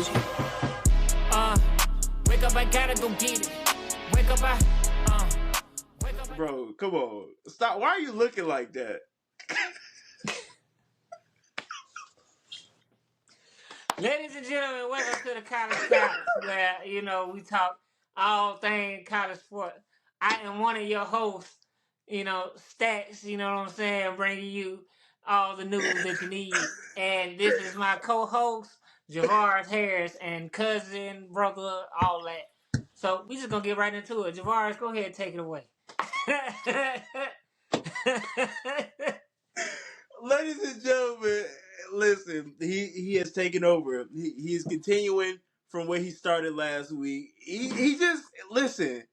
told you. Wake up, I gotta go get it. Wake up, wake up. Bro, come on. Stop. Why are you looking like that? Ladies and gentlemen, welcome to the College Couch, where, we talk all things college sports. I am one of your hosts, Stackz, you know what I'm saying, bringing you all the news that you need. And this is my co-host, Javaris Harris, and cousin, brother, all that. So we just gonna get right into it. Javaris, go ahead and take it away. Ladies and gentlemen, listen, he has taken over. He is continuing from where he started last week. He just listen.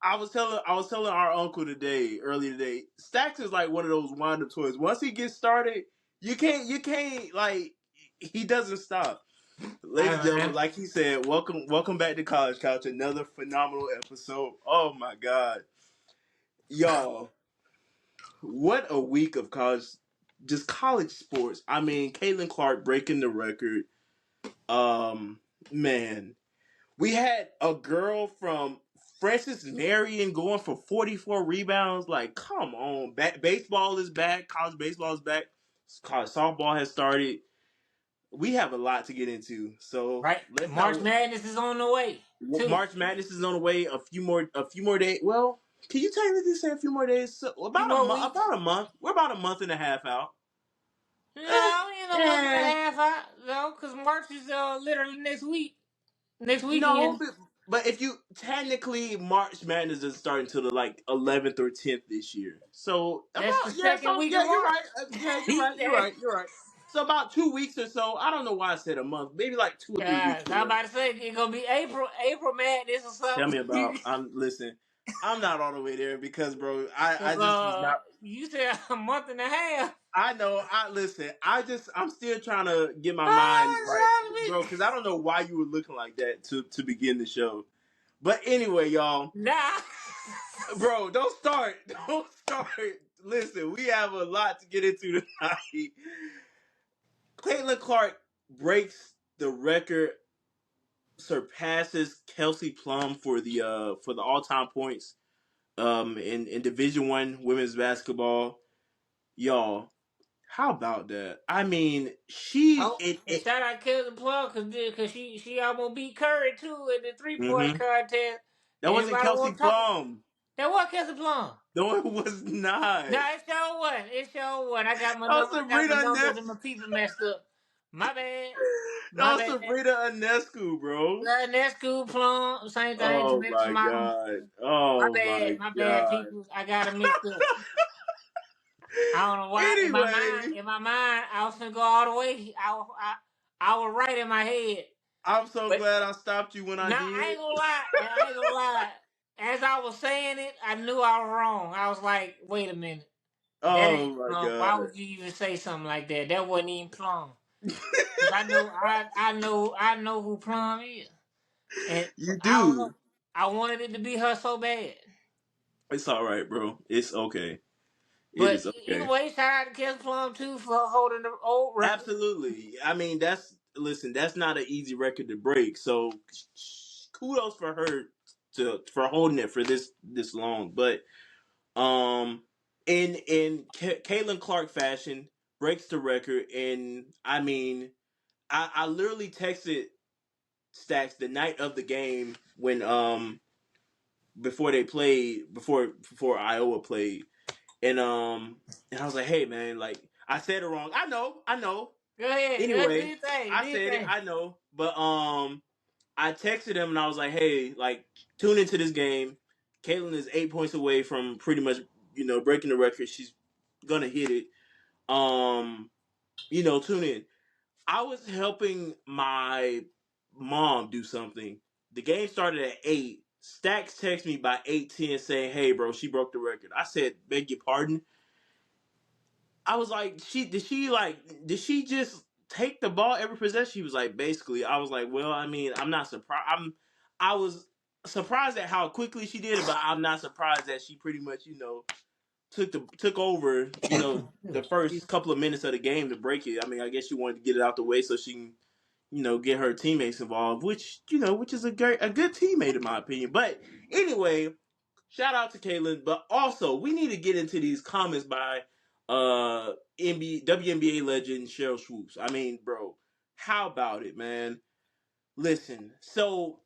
I was telling our uncle earlier today, Stackz is like one of those wind up toys. Once he gets started, you can't like he doesn't stop. Ladies and gentlemen, like he said, welcome back to College Couch, another phenomenal episode. Oh my god. Y'all, what a week of college sports. I mean, Caitlin Clark breaking the record. Man, we had a girl from Francis Marion going for 44 rebounds. Like, come on, baseball is back. College baseball is back. College softball has started. We have a lot to get into. So, right, March Madness is on the way. March Madness is on the way. A few more days. Well, can you technically say a few more days? So, about a month. We're about a month and a half out. No, month and a half out, though, because March is literally next week. Next weekend. No, but if you technically March Madness doesn't start until the 11th or 10th this year. So that's the second week. Yeah, you're right. You're right. So about 2 weeks or so. I don't know why I said a month. Maybe like 2 or 3 weeks. I'm about to say it's gonna be April Madness or something. Tell me about. Listen. I'm not all the way there because, bro, I just was not. You said a month and a half. I know. I'm still trying to get my mind right, bro, because I don't know why you were looking like that to begin the show. But anyway, y'all. Nah. Bro, don't start. Don't start. Listen, we have a lot to get into tonight. Caitlin Clark breaks the record, surpasses Kelsey Plum for the all-time points in Division I women's basketball. Y'all, how about that? I mean, shout out Kelsey Plum because she almost beat Curry too in the 3-point contest. That wasn't Kelsey Plum. That was Kelsey Plum. No, it was not. No, it sure wasn't. I got my numbers and my people messed up. My bad. That was Sabrina Ionescu, bro. Ionescu, Plum, same thing. Oh my god. Oh my bad, people. I got it mixed up. I don't know why. Anyway, in my mind, I was gonna go all the way. I was right in my head. I'm so glad I stopped you when I did. I ain't gonna lie. As I was saying it, I knew I was wrong. I was like, wait a minute. Oh my god. Why would you even say something like that? That wasn't even Plum. I know who Plum is. And you do. I wanted it to be her so bad. It's all right, bro. It's okay. But anyway, shout out to Kelsey Plum too for holding the old record. Absolutely. I mean, that's not an easy record to break. So kudos for her for holding it for this long. But in Caitlin Clark fashion, breaks the record. And I mean, I literally texted Stackz the night of the game when before Iowa played, and I was like, hey man, like I said it wrong. I know. Go ahead. Anyway, I said it. I know, but I texted him and I was like, hey, like tune into this game. Caitlin is 8 points away from pretty much breaking the record. She's gonna hit it. Tune in. I was helping my mom do something. The game started at 8. Stackz texted me by 8:10 saying, hey bro, she broke the record. I said, beg your pardon. I was like, did she just take the ball every possession? She was like, basically. I was like, well, I mean, I'm not surprised. I was surprised at how quickly she did it, but I'm not surprised that she pretty much, took over, the first couple of minutes of the game to break it. I mean, I guess she wanted to get it out the way so she can, get her teammates involved, which is a good teammate in my opinion. But anyway, shout out to Caitlin. But also, we need to get into these comments by WNBA legend Cheryl Swoops. I mean, bro, how about it, man? Listen, so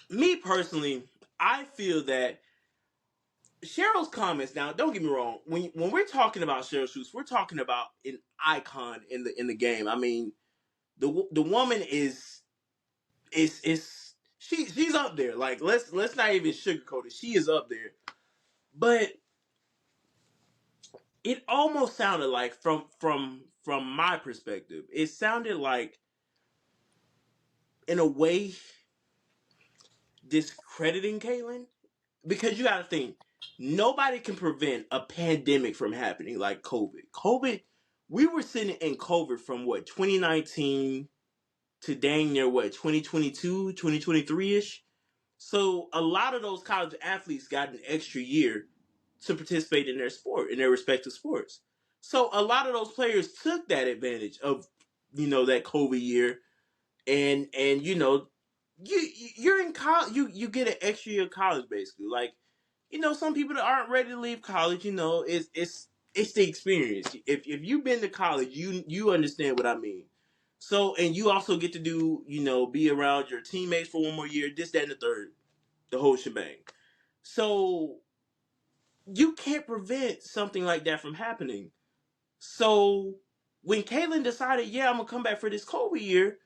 me personally, I feel that Cheryl's comments. Now, don't get me wrong. When we're talking about Cheryl Swoops, we're talking about an icon in the game. I mean, the woman is she's up there. Like let's not even sugarcoat it. She is up there. But it almost sounded like from my perspective, it sounded like in a way discrediting Caitlyn, because you got to think nobody can prevent a pandemic from happening like COVID. We were sitting in COVID from what 2019 to dang near what 2022, 2023ish. So a lot of those college athletes got an extra year to participate in their sport, in their respective sports. So a lot of those players took that advantage of, that COVID year, and you're in college, you get an extra year of college basically. Like, some people that aren't ready to leave college, it's the experience. If you've been to college, you understand what I mean. So, and you also get to do, be around your teammates for one more year, this, that, and the third, the whole shebang. So you can't prevent something like that from happening. So when Caitlyn decided, yeah, I'm gonna come back for this COVID year,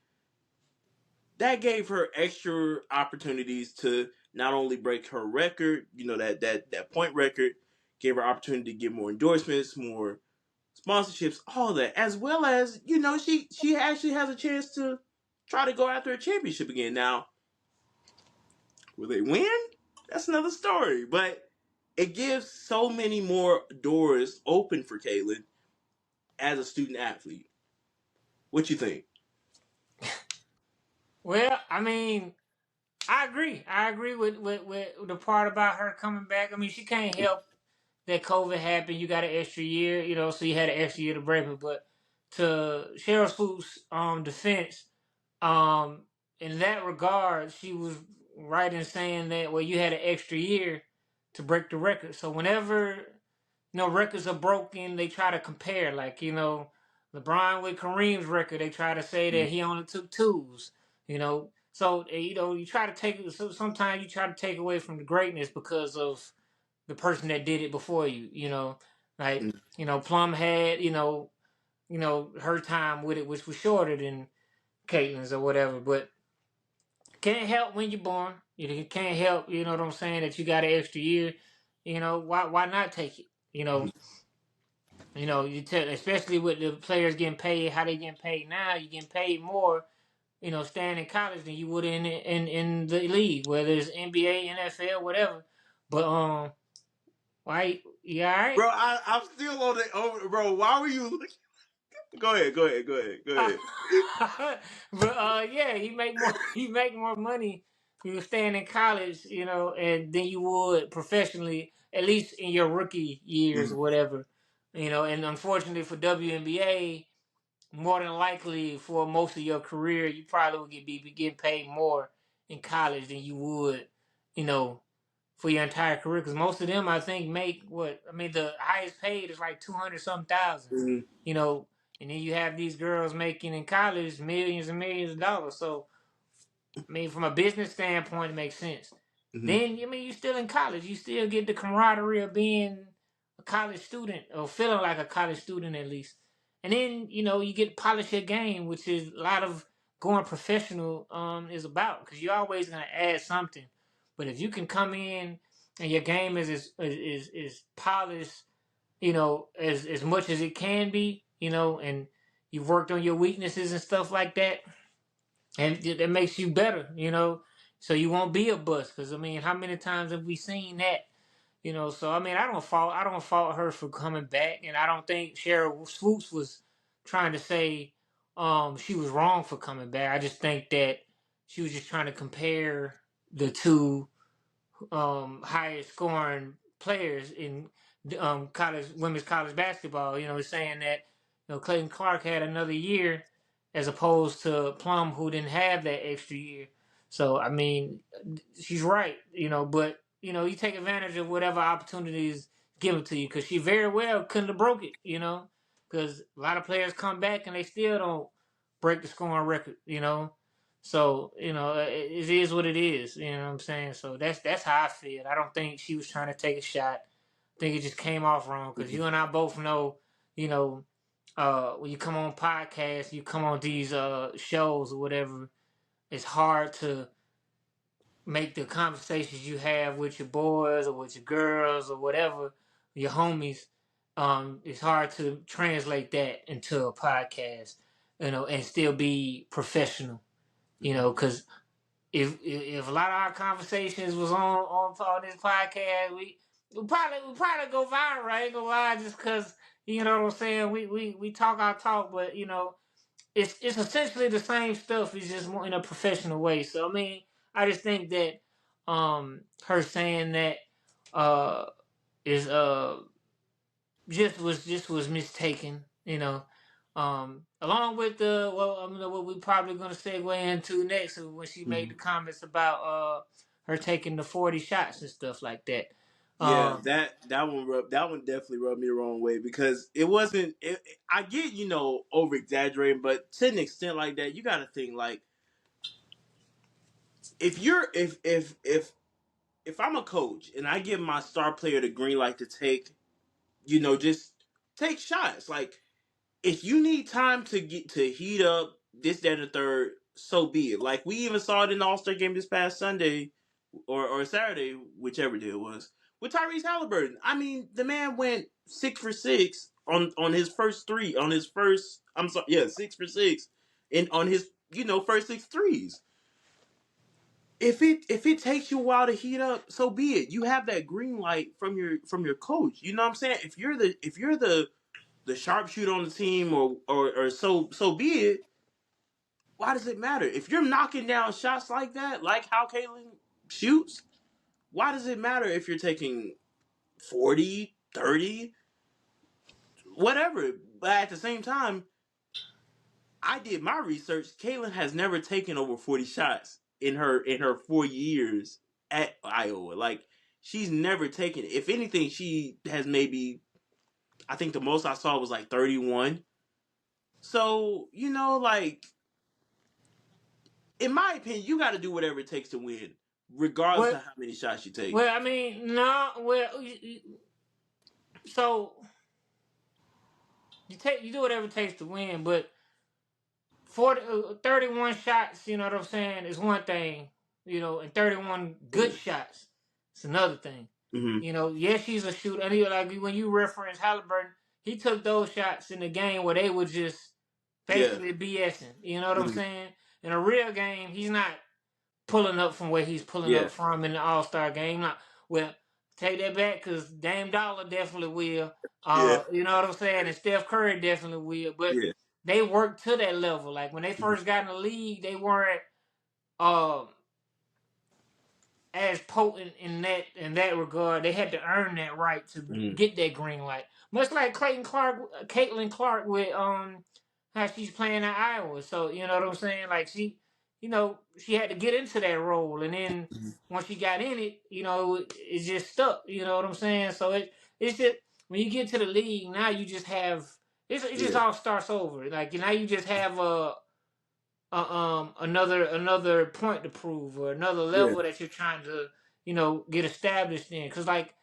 that gave her extra opportunities to not only break her record, that point record, gave her opportunity to get more endorsements, more sponsorships, all that, as well as, she actually has a chance to try to go after a championship again. Now, will they win? That's another story. But it gives so many more doors open for Caitlyn as a student athlete. What you think? Well, I mean, I agree. I agree with the part about her coming back. I mean, she can't help that COVID happened. You got an extra year, so you had an extra year to break it. But to Cheryl Swoops' defense, in that regard, she was right in saying that, well, you had an extra year to break the record. So whenever records are broken, they try to compare. Like, LeBron with Kareem's record, they try to say that he only took twos. So you try to take. So sometimes you try to take away from the greatness because of the person that did it before you. Like Plum had her time with it, which was shorter than Caitlyn's or whatever. But can't help when you're born. You can't help. You know what I'm saying? That you got an extra year. Why not take it? You tell, especially with the players getting paid, how they getting paid now. You getting paid more, staying in college than you would in the league, whether it's NBA, NFL, whatever. But why? You all right? Bro, I'm still on it. Over, bro, why were you looking? Go ahead. But yeah, you make more. You make more money. You staying in college, and than you would professionally, at least in your rookie years or whatever. And unfortunately for WNBA, more than likely for most of your career, you probably would be getting paid more in college than you would, for your entire career. Because most of them, I think, make what I mean. The highest paid is like 200 something thousand, and then you have these girls making in college millions and millions of dollars. So, I mean, from a business standpoint, it makes sense. Then, you're still in college. You still get the camaraderie of being a college student or feeling like a college student at least. And then, you get to polish your game, which is a lot of going professional is about, because you're always going to add something. But if you can come in and your game is polished, as much as it can be, and you've worked on your weaknesses and stuff like that, and that makes you better, so you won't be a bust. Because I mean, how many times have we seen that? So I mean, I don't fault her for coming back, and I don't think Cheryl Swoops was trying to say she was wrong for coming back. I just think that she was just trying to compare the two highest scoring players in women's college basketball. Saying that Clayton Clark had another year, as opposed to Plum, who didn't have that extra year. So I mean, she's right, but you take advantage of whatever opportunities given to you, because she very well couldn't have broke it, because a lot of players come back and they still don't break the scoring record, So it is what it is. You know what I'm saying? So that's how I feel. I don't think she was trying to take a shot. I think it just came off wrong, because you and I both know, you know, when you come on podcasts, you come on these shows or whatever, it's hard to make the conversations you have with your boys or with your girls or whatever, your homies. It's hard to translate that into a podcast, and still be professional, because if a lot of our conversations was on this podcast, we probably go viral. I ain't gonna lie, just because you know what I'm saying. We talk our talk, but it's essentially the same stuff. It's just more in a professional way. So I mean, I just think that her saying that uh is just was mistaken. Along with what we probably gonna segue into next, when she made the comments about her taking the 40 shots and stuff like that. Yeah, that one definitely rubbed me the wrong way, because it wasn't. I get over exaggerating, but to an extent like that, you got to think like, if I'm a coach and I give my star player the green light to take, just take shots. Like, if you need time to get to heat up this, that, and the third, so be it. Like, we even saw it in the All-Star game this past Sunday or Saturday, whichever day it was, with Tyrese Halliburton. I mean, the man went 6 for 6 on his first three, on his first. I'm sorry, yeah, 6 for 6, and on his first six threes. If it takes you a while to heat up, so be it. You have that green light from your coach. You know what I'm saying? If you're the sharpshooter on the team, or so be it. Why does it matter? If you're knocking down shots like that, like how Caitlin shoots, why does it matter if you're taking 40, 30, whatever? But at the same time, I did my research. Caitlin has never taken over 40 shots in her 4 years at Iowa. Like, she's never taken it. If anything, she has maybe, I think the most I saw was like 31. So, like, in my opinion, you got to do whatever it takes to win, regardless Well, of how many shots you take. well, I mean, no, well, so you do whatever it takes to win, but 31 shots, you know what I'm saying, is one thing, and 31 good shots, it's another thing. Mm-hmm. Yes, she's a shooter. And like when you reference Halliburton, he took those shots in the game where they were just Yeah. basically BSing. You know what I'm Mm-hmm. saying? In a real game, he's not pulling up from where he's pulling Yeah. up from in the All-Star game. Not, well, take that back, because Dame Dollar definitely will. Yeah. You know what I'm saying? And Steph Curry definitely will. But Yeah. they worked to that level. Like when they Mm-hmm. first got in the league, they weren't um as potent in that regard. They had to earn that right to Mm-hmm. get that green light. Much like Caitlin Clark with how she's playing at Iowa. So you know what I'm saying? Like she had to get into that role, and then once she got in it, it just stuck. You know what I'm saying? So it's just when you get to the league now, you just have it just Yeah. all starts over. Like now you just have another point to prove, or another Yeah. level that you're trying to get established in. Because like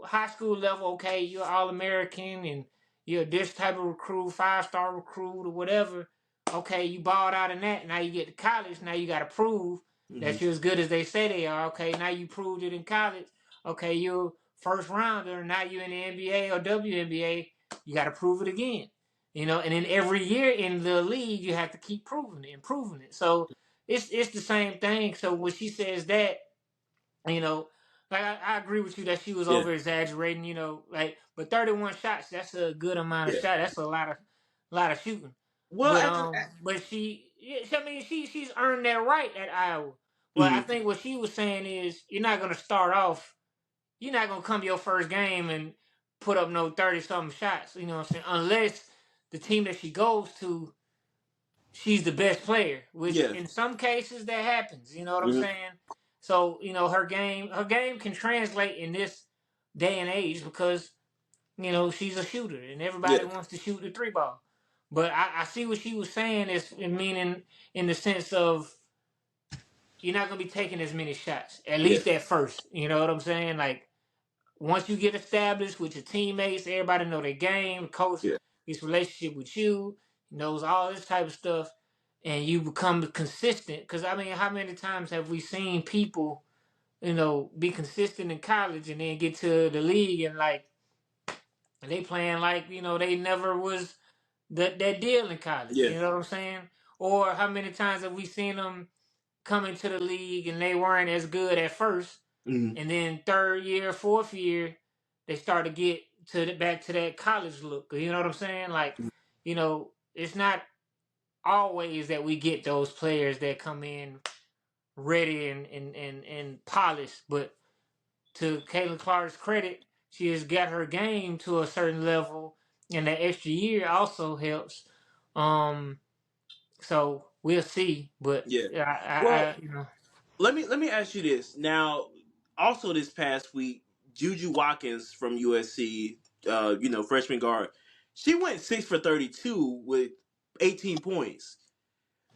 high school level, okay, you're All-American and you're this type of recruit, 5-star recruit or whatever. Okay, you balled out in that. Now you get to college. Now you got to prove Mm-hmm. that you're as good as they say they are. Okay, now you proved it in college. Okay, you're first rounder. Now you're in the NBA or WNBA. You got to prove it again. And then every year in the league, you have to keep proving it and proving it. So it's the same thing. So when she says that, like I agree with you that she was Yeah. over exaggerating. But 31 shots, that's a good amount of Yeah. shots. That's a lot of shooting. Well, But I mean, she's earned that right at Iowa. Well, I mm-hmm. think what she was saying is you're not going to start off. You're not going to come your first game and put up no 30-something shots. You know what I'm saying? Unless the team that she goes to she's the best player, which in some cases that happens. You know what I'm saying? So her game can translate in this day and age because she's a shooter and everybody wants to shoot the 3 ball. But I see what she was saying is meaning in the sense of you're not gonna be taking as many shots, at least at first. You know what I'm saying? Like once you get established with your teammates, everybody know their game, coach his relationship with you, knows all this type of stuff, and you become consistent. Because I mean, how many times have we seen people, be consistent in college and then get to the league and like they playing like they never was that deal in college. You know what I'm saying? Or how many times have we seen them come into the league and they weren't as good at first, and then third year, fourth year, they start to get back to that college look. You know what I'm saying? Like, it's not always that we get those players that come in ready and polished, but to Caitlin Clark's credit, she has got her game to a certain level, and that extra year also helps. So we'll see, but Well, I let me ask you this now. Also, this past week, Juju Watkins from USC, freshman guard, she went 6 for 32 with 18 points.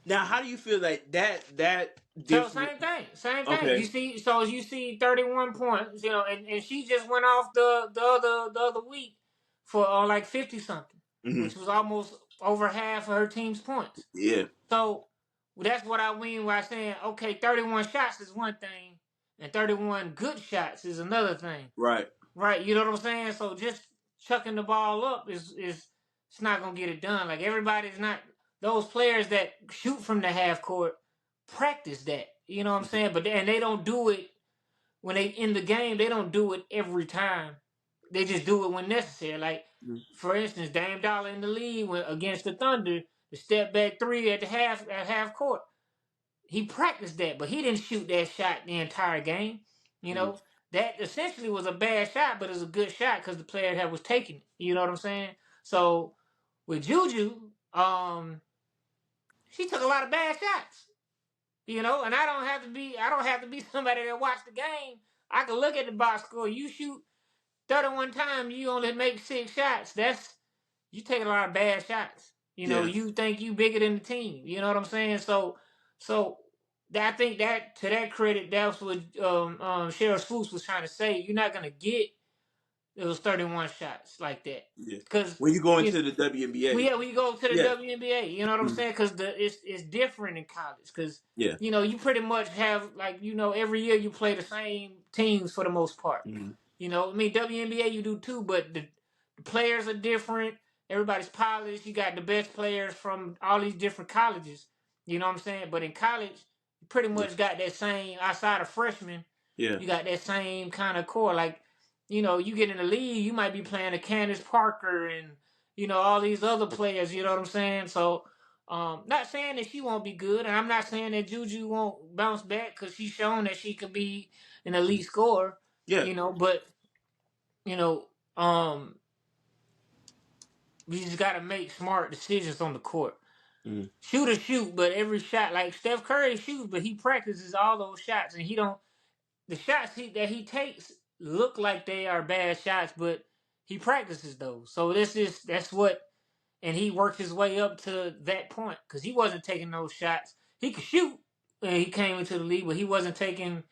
Now, how do you feel that So different? same thing. Okay. You see 31 points, and she just went off the other week for like 50 something, which was almost over half of her team's points. Yeah. So that's what I mean by saying, okay, 31 shots is one thing, and 31 good shots is another thing. Right. Right. You know what I'm saying? So just chucking the ball up is it's not gonna get it done. Like everybody's not those players that shoot from the half court practice that. You know what I'm saying? But they don't do it when they in the game. They don't do it every time. They just do it when necessary. Like for instance, Dame Dollar in the league against the Thunder, the step back three at half court. He practiced that, but he didn't shoot that shot the entire game. That essentially was a bad shot, but it was a good shot because the player that was taking it. You know what I'm saying? So with Juju, she took a lot of bad shots. And I don't have to be somebody that watched the game. I can look at the box score. You shoot 31 times, you only make 6 shots. You take a lot of bad shots. You think you bigger than the team. You know what I'm saying? So I think that to that credit, that's what Cheryl Swoops was trying to say. You're not gonna get those 31 shots like that. Yeah. Because When you go into the WNBA. we go to the WNBA. You know what I'm saying? Because it's different in college. Because you pretty much have like every year you play the same teams for the most part. WNBA you do too, but the players are different. Everybody's polished. You got the best players from all these different colleges. You know what I'm saying? But in college, you pretty much got that same outside of freshmen. Yeah. You got that same kind of core. Like, you get in the league, you might be playing a Candace Parker and all these other players. You know what I'm saying? So, not saying that she won't be good, and I'm not saying that Juju won't bounce back because she's shown that she can be an elite scorer. Yeah. But we just got to make smart decisions on the court. Shoot, but every shot, like Steph Curry shoots, but he practices all those shots, and the shots that he takes look like they are bad shots, but he practices those. So that's what, and he worked his way up to that point because he wasn't taking those shots. He could shoot when he came into the league, but he wasn't taking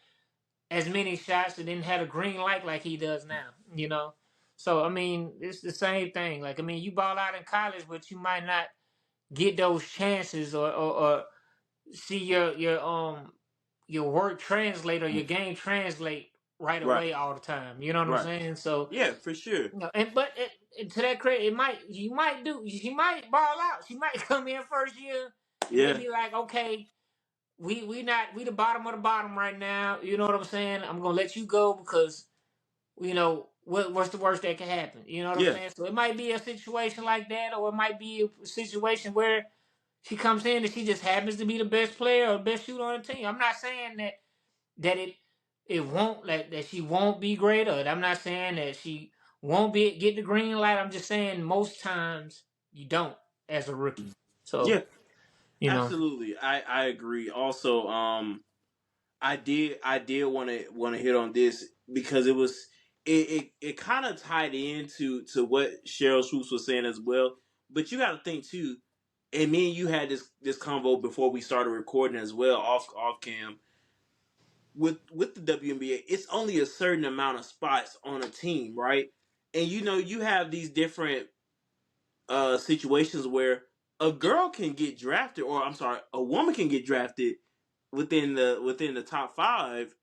as many shots and didn't have a green light like he does now. So I mean, it's the same thing. Like I mean, you ball out in college, but you might not get those chances or see your work translate or your game translate right away all the time. You know what I'm saying? So yeah, for sure. But to that credit, she might ball out. She might come in first year and they be like, okay, we the bottom of the bottom right now. You know what I'm saying? I'm gonna let you go because what's the worst that can happen? You know what I'm saying? So it might be a situation like that, or it might be a situation where she comes in and she just happens to be the best player or best shooter on the team. I'm not saying that it won't that she won't be great, or I'm not saying that she won't get the green light. I'm just saying most times you don't as a rookie. So Absolutely, I agree. Also, I did want to hit on this because it kind of tied into to what Cheryl Swoops was saying as well. But you got to think too, and me and you had this convo before we started recording as well, off cam. With the WNBA, it's only a certain amount of spots on a team, right? And you have these different situations where a girl can get drafted, or I'm sorry, a woman can get drafted within the top five,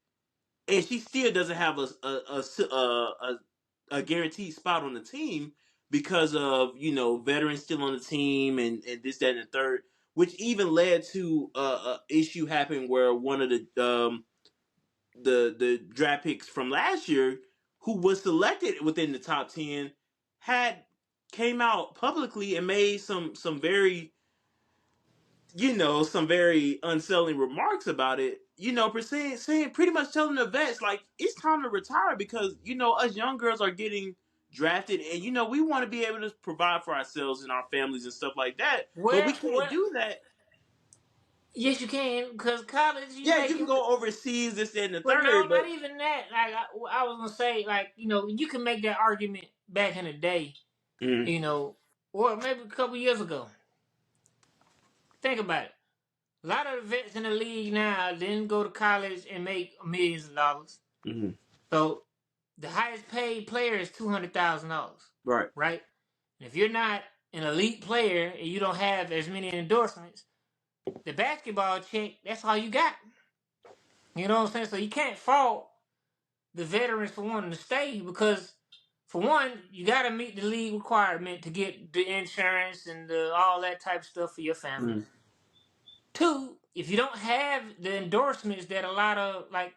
and she still doesn't have a guaranteed spot on the team because of veterans still on the team and this, that, and the third, which even led to a issue happening where one of the draft picks from last year, who was selected within the top 10, had came out publicly and made some very some very unsettling remarks about it. Saying pretty much telling the vets like it's time to retire because us young girls are getting drafted, and we want to be able to provide for ourselves and our families and stuff like that, but we can't Where do that. yes, you can, because college you Yeah, you can making. go overseas, this, that, and the But no, third, not but even that. Like I was gonna say, like you can make that argument back in the day, mm, or maybe a couple years ago. Think about it. A lot of the vets in the league now didn't go to college and make millions of dollars. mm, So the highest paid player is $200,000, right, right? And if you're not an elite player and you don't have as many endorsements, the basketball check, that's all you got. You know what I'm saying? So you can't fault the veterans for wanting to stay because, for one, you got to meet the league requirement to get the insurance and all that type of stuff for your family. mm, Two, if you don't have the endorsements that a lot of, like,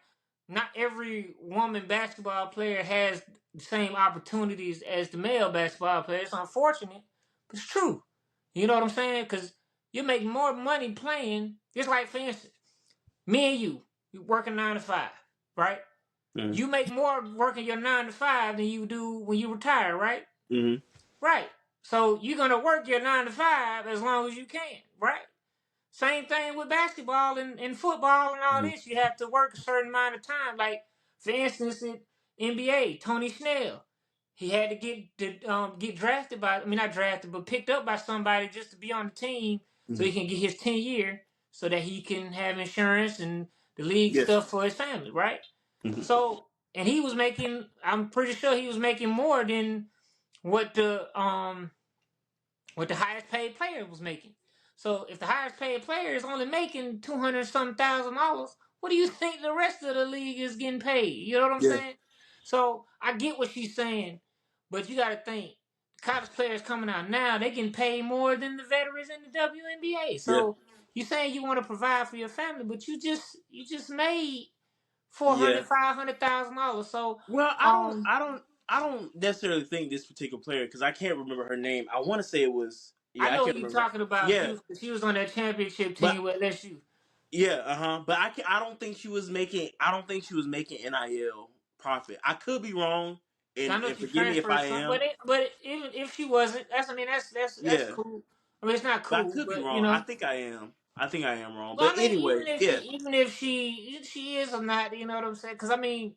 not every woman basketball player has the same opportunities as the male basketball player. It's unfortunate, but it's true. You know what I'm saying? Because you make more money playing. Just like, for instance, me and you working 9 to 5, right? mm, You make more working your 9 to 5 than you do when you retire, right? mm, Right. So you're gonna work your 9 to 5 as long as you can, right? Same thing with basketball and football and all mm, this. You have to work a certain amount of time. Like, for instance, in NBA, Tony Snell, he had to get drafted by, I mean, not drafted, but picked up by somebody just to be on the team so he mm. can get his 10 year so that he can have insurance and the league Yes. stuff for his family, right? Mm-hmm. So, and he was making, I'm pretty sure he was making more than what the highest paid player was making. So if the highest paid player is only making 200 some thousand dollars, what do you think the rest of the league is getting paid? You know what I'm Yeah. saying? So I get what she's saying, but you got to think the college players coming out now, they getting paid more than the veterans in the WNBA. Yeah. So you saying you want to provide for your family, but you just made four Yeah. hundred, $500,000. So Well, I don't necessarily think this particular player because I can't remember her name. I want to say it was. I Yeah, I know can't what you're remember. talking about. Yeah, She was on that championship but team with LSU. yeah, But I don't think she was making. I don't think she was making NIL profit. I could be wrong, I and, know and she forgive me if transferred I some, am. but even if she wasn't, that's Yeah, cool. I mean, it's not but I cool, could be but wrong. I think I am. I think I am wrong. well, But I mean, anyway, yeah, even if she is or not, you know what I'm saying? Because I mean,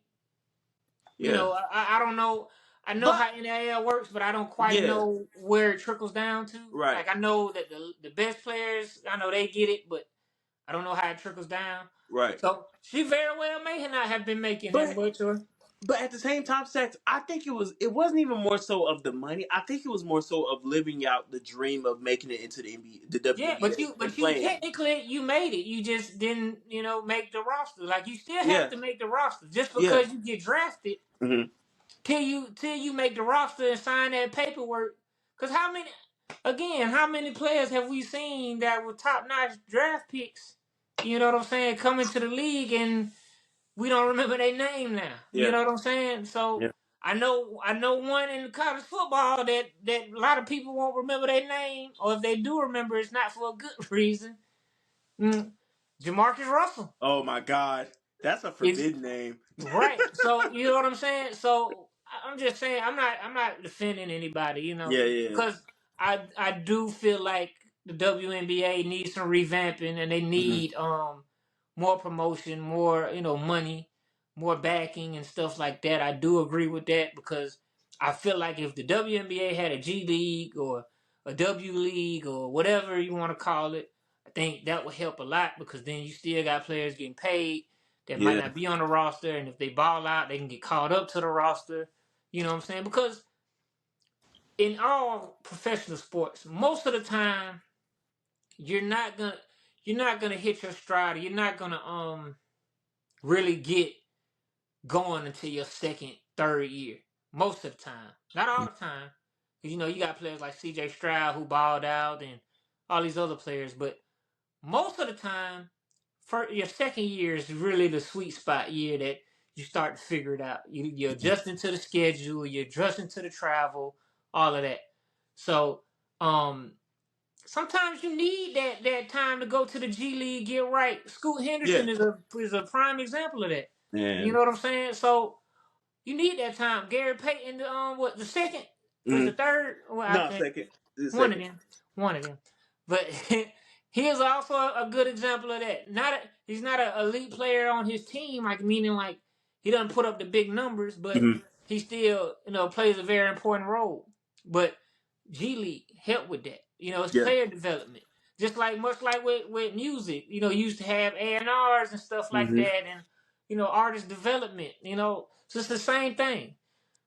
yeah. I don't know. I know But how NIL works, but I don't quite yeah, know where it trickles down to. right, Like, I know that the best players, I know they get it, but I don't know how it trickles down. right. So she very well may not have been making that But much, or But at the same time, Stackz, I think it wasn't even more so of the money. I think it was more so of living out the dream of making it into the NBA, the yeah, but WNBA, you and but you playing. technically you made it. You just didn't, make the roster. Like, you still have Yeah, to make the roster. Just yeah, because you get drafted hmm till you make the roster and sign that paperwork. Cause how many players have we seen that were top notch draft picks? You know what I'm saying? Coming to the league and we don't remember their name now. You yeah, know what I'm saying? So yeah. I know one in college football that a lot of people won't remember their name, or if they do remember, it's not for a good reason. Mm. Jamarcus Russell. Oh my God, that's a It's forbidden name. right. So you know what I'm saying? So I'm just saying I'm not defending anybody, Yeah, yeah, because I do feel like the WNBA needs some revamping, and they need more promotion, more money, more backing and stuff like that. I do agree with that because I feel like if the WNBA had a G League or a W League or whatever you want to call it, I think that would help a lot because then you still got players getting paid that might not be on the roster, and if they ball out, they can get called up to the roster. You know what I'm saying? Because in all professional sports, most of the time you're not gonna hit your stride. You're not gonna really get going until your second, third year. Most of the time, not all the time, because you got players like C.J. Stroud who balled out and all these other players, but most of the time, for your second year is really the sweet spot year that you start to figure it out. You're adjusting to the schedule, you're adjusting to the travel, all of that. So, sometimes you need that time to go to the G League, get right. Scoot Henderson is a prime example of that. You know what I'm saying? So you need that time. Gary Payton, the second or the third? Well, I think second. one of them. One of them. But he is also a good example of that. He's not an elite player on his team, meaning he doesn't put up the big numbers, but he still plays a very important role. But G League help with that. It's player development. Just much like with music, you used to have A&Rs and stuff like that, and artist development. So it's the same thing.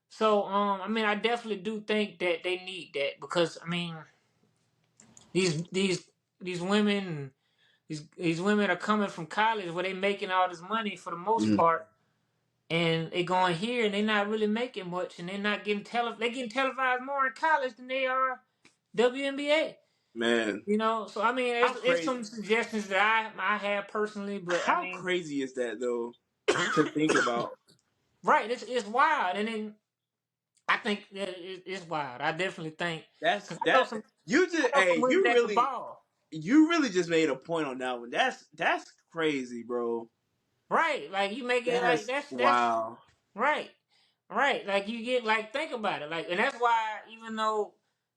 So I definitely do think that they need that because these women these women are coming from college where they making all this money for the most part, and they going here and they not really making much, and they're not getting they getting televised more in college than they are WNBA. Man, So it's some suggestions that I have personally, but how crazy is that though to think about? Right, it's wild, and then I think that it's wild. I definitely think That's because I know that some you just women that can ball. you really just made a point on that one. That's crazy, bro. Right, you make it that's wow. right, right. You get think about it, and that's why even though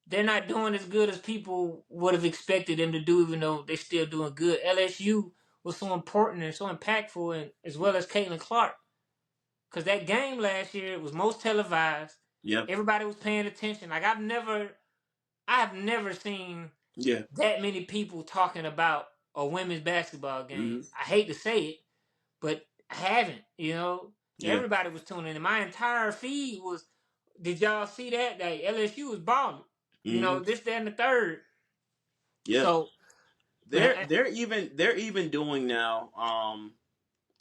they're not doing as good as people would have expected them to do, even though they're still doing good, LSU was so important and so impactful, and as well as Caitlin Clark, because that game last year was most televised. Yep. Everybody was paying attention. I've never seen that many people talking about a women's basketball game. I hate to say it, but I haven't. Everybody was tuning in. My entire feed was. Did y'all see that? LSU was balling. This, that, and the third. Yeah. So they're even doing now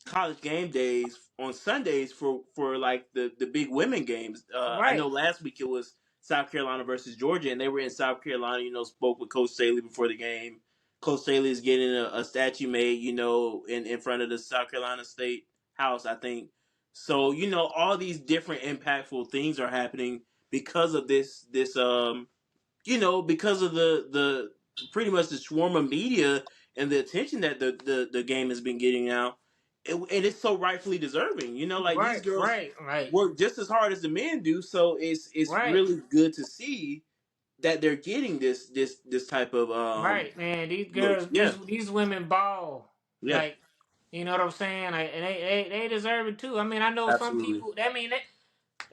college game days on Sundays for the big women games. I know last week it was South Carolina versus Georgia, and they were in South Carolina. Spoke with Coach Staley before the game. Coach Staley is getting a statue made, in front of the South Carolina State House, I think. So all these different impactful things are happening because of this because of the pretty much the swarm of media and the attention that the game has been getting now, and it's so rightfully deserving. These girls work just as hard as the men do, so it's really good to see that they're getting this type of right, man. These girls, these women ball. Yeah. You know what I'm saying? And they deserve it too. I know some Absolutely. people.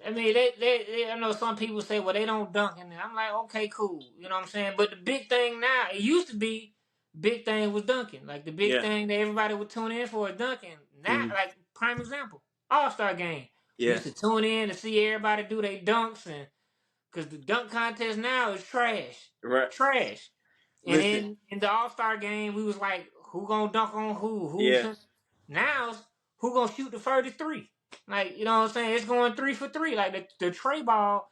I know some people say, well, they don't dunk in there. I'm like, okay, cool. You know what I'm saying? But the big thing now, it used to be, big thing was dunking. The big thing that everybody would tune in for is dunking. Now, prime example, All-Star game. We used to tune in to see everybody do their dunks, and because the dunk contest now is trash. Right. Trash. And then in the All-Star game, we was like, who gonna dunk on who? Now, who gonna shoot the furthest three? You know what I'm saying? It's going 3 for 3. The tray ball,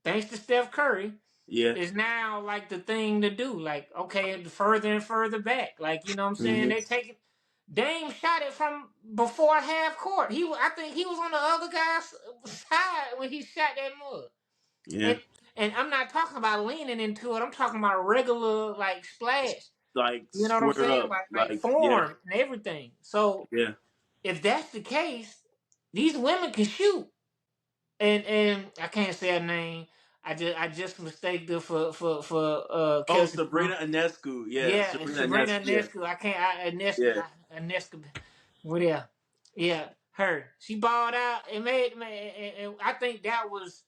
thanks to Steph Curry, is now the thing to do. Okay, the further and further back. You know what I'm saying? They take it. Dame shot it from before half court. I think he was on the other guy's side when he shot that mug. Yeah. And I'm not talking about leaning into it. I'm talking about regular splash. You know what I'm saying? Like form and everything. So if that's the case, these women can shoot. And I can't say her name. I just mistaken her for Oh, Kelsey Plum. Sabrina Ionescu. Yeah, Yeah, Sabrina Sabrina Ionescu. Yeah, Ionescu. I can't. yeah. Ionescu. Well, yeah. Her. She balled out and and I think that was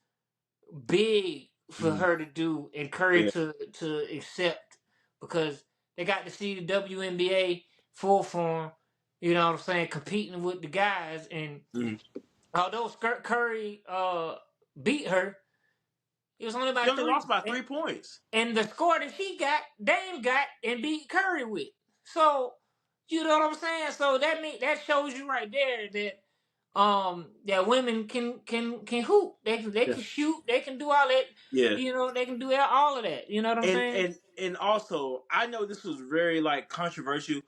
big for Mm, her to do and Curry yeah. to accept because they got to see the WNBA full form. You know what I'm saying? Competing with the guys, and Mm. although Curry beat her, it was only by She only three. lost by 3 points. And the score that she got, Dame got and beat Curry with. So you know what I'm saying? So that shows you right there that women can hoop. They Yeah. can shoot. They can do all that. Yeah. You know they can do all of that. You know what I'm And saying? and and also, I know this was very like controversial.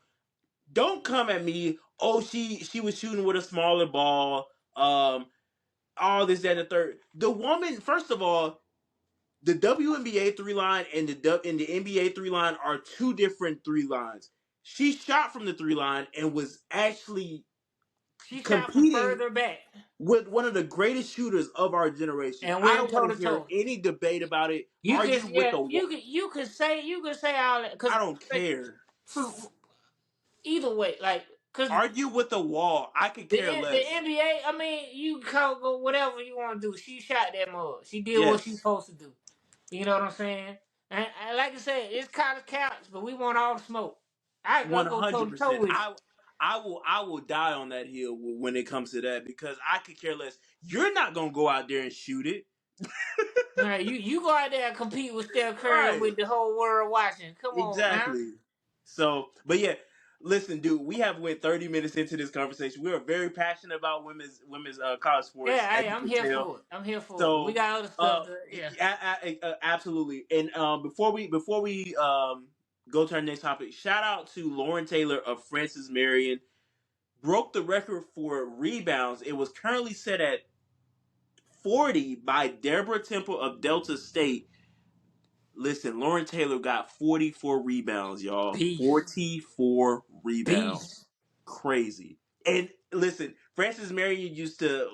Don't come at me. Oh, she was shooting with a smaller ball. All this, that, and the third. The woman, first of all, the WNBA 3 line and the NBA 3 line are two different 3 lines. She shot from the 3 line and was actually She shot from competing further back with one of the greatest shooters of our generation. and I went don't toe want to to hear toe. any debate about it. You can Argue with yeah the wall. you could say all that I because don't care. either way like because Argue with the wall. I could care The less. NBA, I mean, you call go whatever you want to do. She shot that mug. She did what she's Yes, supposed to do. You know what I'm saying? And like I said, it's college counts, but we want all the smoke. I one go toe hundred to toe percent. with I will die on that hill when it comes to that because I could care less. You're not gonna go out there and shoot it, you. All right, you go out there and compete with Steph Curry right? with the whole world watching. Come on now. Exactly. So, but yeah, listen, dude. We have went 30 minutes into this conversation. We are very passionate about women's college sports, Yeah, as you I'm can here tell. for it. I'm here for it. But we So, got other stuff to yeah. absolutely. And before we go to our next topic, shout out to Lauren Taylor of Francis Marion. Broke the record for rebounds. It was currently set at 40 by Deborah Temple of Delta State. Listen, Lauren Taylor got 44 rebounds, y'all. Peace. 44 rebounds. Peace. Crazy. And listen, Francis Marion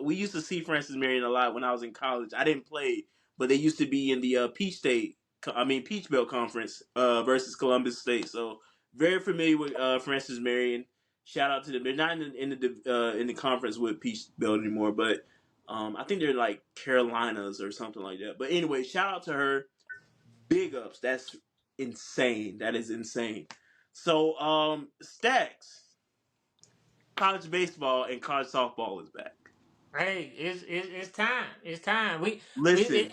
we used to see Francis Marion a lot when I was in college. I didn't play, but they used to be in the Peach Belt Conference versus Columbus State. So very familiar with Francis Marion. Shout out to them. They're not in the conference with Peach Belt anymore, but I think they're like Carolinas or something like that. But anyway, shout out to her. Big ups. That's insane. That is insane. So, Stackz, college baseball and college softball is back. Hey, it's time. It's time. We Listen,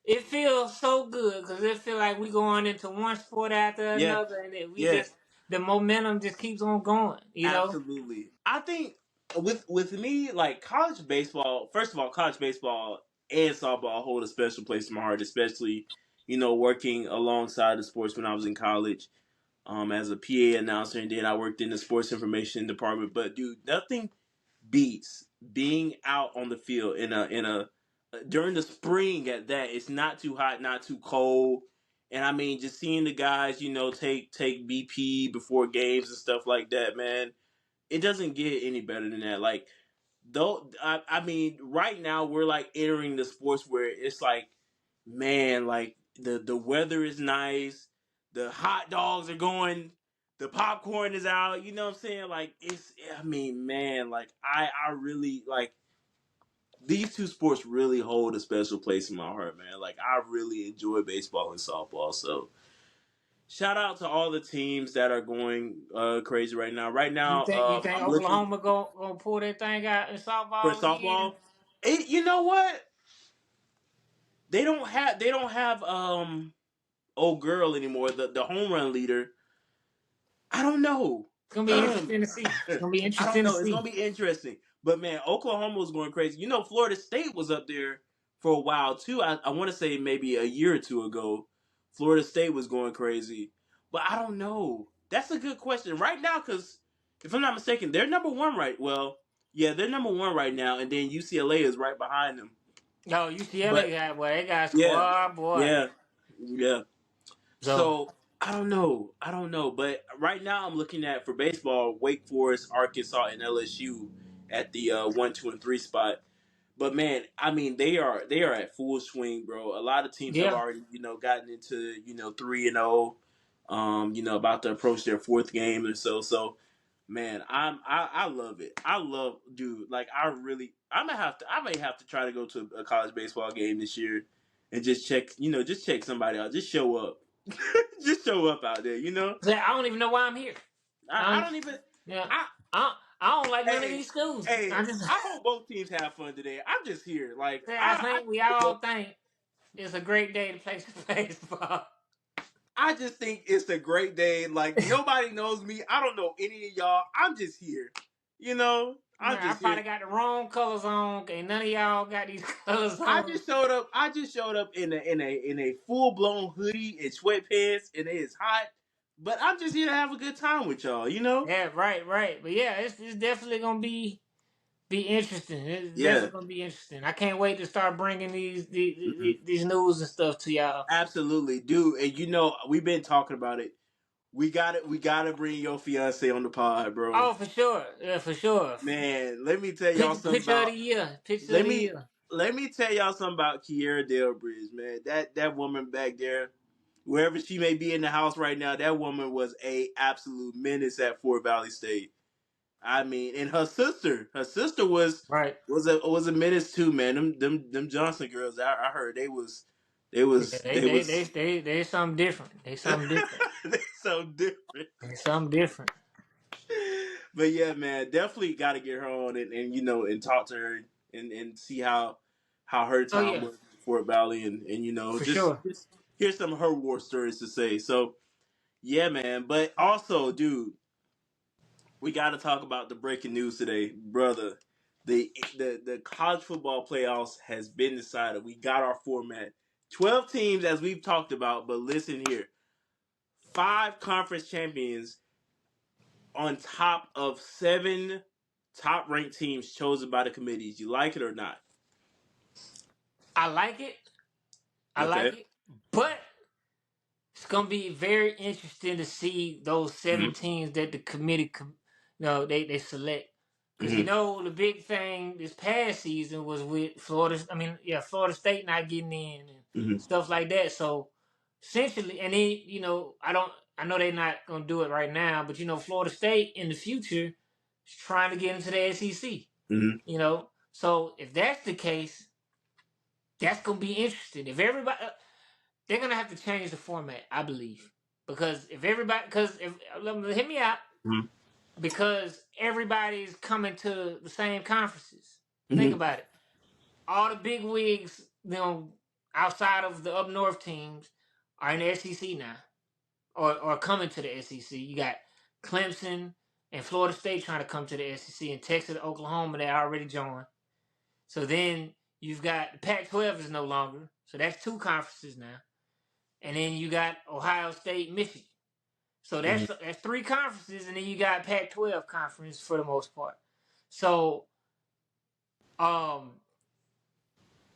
it feels so good because it feel like we going into one sport after yeah, another, and then we yeah, just the momentum just keeps on going. You know, absolutely. I think with me, like college baseball. First of all, college baseball and softball hold a special place in my heart, especially working alongside the sports when I was in college. As a PA announcer, and then I worked in the sports information department. But dude, nothing beats being out on the field in a during the spring at that. It's not too hot, not too cold, and I mean just seeing the guys, take BP before games and stuff like that. Man, it doesn't get any better than that. Like though, I mean, right now we're like entering the sports where it's like, man, like the weather is nice, the hot dogs are going, the popcorn is out. You know what I'm saying? Like it's, I mean, man, like I really like these two sports really hold a special place in my heart, man. Like I really enjoy baseball and softball. So shout out to all the teams that are going crazy right now. Right now, you think I'm looking Oklahoma gonna pull that thing out in for softball again? softball. You know what? They don't have old girl anymore. The home run leader. I don't know. It's gonna be I interesting to see. It's gonna be don't interesting to know. It's see. gonna be interesting. But man, Oklahoma was going crazy. Florida State was up there for a while too. I want to say maybe a year or two ago. Florida State was going crazy. But I don't know. That's a good question right now because if I'm not mistaken, they're number one right. Well, yeah, they're number one right now, and then UCLA is right behind them. Oh, UCLA But got boy, they got a yeah, squad boy. yeah, yeah. So So I don't know. I don't know. But right now I'm looking at for baseball, Wake Forest, Arkansas, and LSU at the 1, 2, and 3 spot. But man, I mean, they are at full swing, bro. A lot of teams have Yeah. already gotten into 3-0. About to approach their fourth game or so. So man, I love it. I love, dude. Like I may have to try to go to a college baseball game this year and just check somebody out. Just show up, just show up out there. I don't even know why I'm here. I don't even. Yeah. I I don't like none of hey these schools. hey. I hope both teams have fun today. I'm just here. Like I think we all think it's a great day to play some baseball. I just think it's a great day. Like nobody knows me. I don't know any of y'all. I'm just here. I'm I just here. probably got the wrong colors on, and none of y'all got these colors on. I just showed up in a full blown hoodie and sweatpants, and it is hot. But I'm just here to have a good time with y'all. Yeah, right. But yeah, it's definitely gonna be interesting. It's Yeah. definitely gonna be interesting. I can't wait to start bringing Hmm. these news and stuff to y'all. Absolutely, dude. And we've been talking about it. We gotta bring your fiance on the pod, bro. Oh, for sure. Yeah, for sure. Man, let me tell y'all something Picture of the about. year. Picture of Let the me year. let me tell y'all something about Kiera Delbridge, man. That woman back there, wherever she may be in the house right now, that woman was a absolute menace at Fort Valley State. I mean, and her sister Right. was a menace too, man. Them Johnson girls, I heard they was Yeah, they was they something different. They something different. they so different. They something different. But yeah, man, definitely got to get her on and talk to her and see how her Oh time yeah, was in Fort Valley and for just sure. hear some of her war stories to say. So yeah, man. But also, dude, we got to talk about the breaking news today, brother. The college football playoffs has been decided. We got our format. 12 teams, as we've talked about, but listen here. 5 conference champions on top of 7 top ranked teams chosen by the committees. You like it or not? I like it. I like Okay. it. But it's gonna be very interesting to see those Mm-hmm. 7 teams that the committee, they select. Because Mm-hmm. the big thing this past season was with Florida. I mean, yeah, Florida State not getting in and Mm-hmm. stuff like that. So essentially, and then I know they're not gonna do it right now, but Florida State in the future is trying to get into the SEC. Mm-hmm. So if that's the case, that's gonna be interesting. If everybody, they're gonna have to change the format, I believe, because if hit me out, Mm-hmm. because everybody's coming to the same conferences. Think Mm-hmm. about it. All the big wigs, outside of the up north teams, are in the SEC now, or coming to the SEC. You got Clemson and Florida State trying to come to the SEC, and Texas, Oklahoma, they already joined. So then you've got the Pac-12 is no longer, so that's 2 conferences now, and then you got Ohio State, Michigan. So Mm-hmm. that's 3 conferences, and then you got Pac-12 conference for the most part. So um,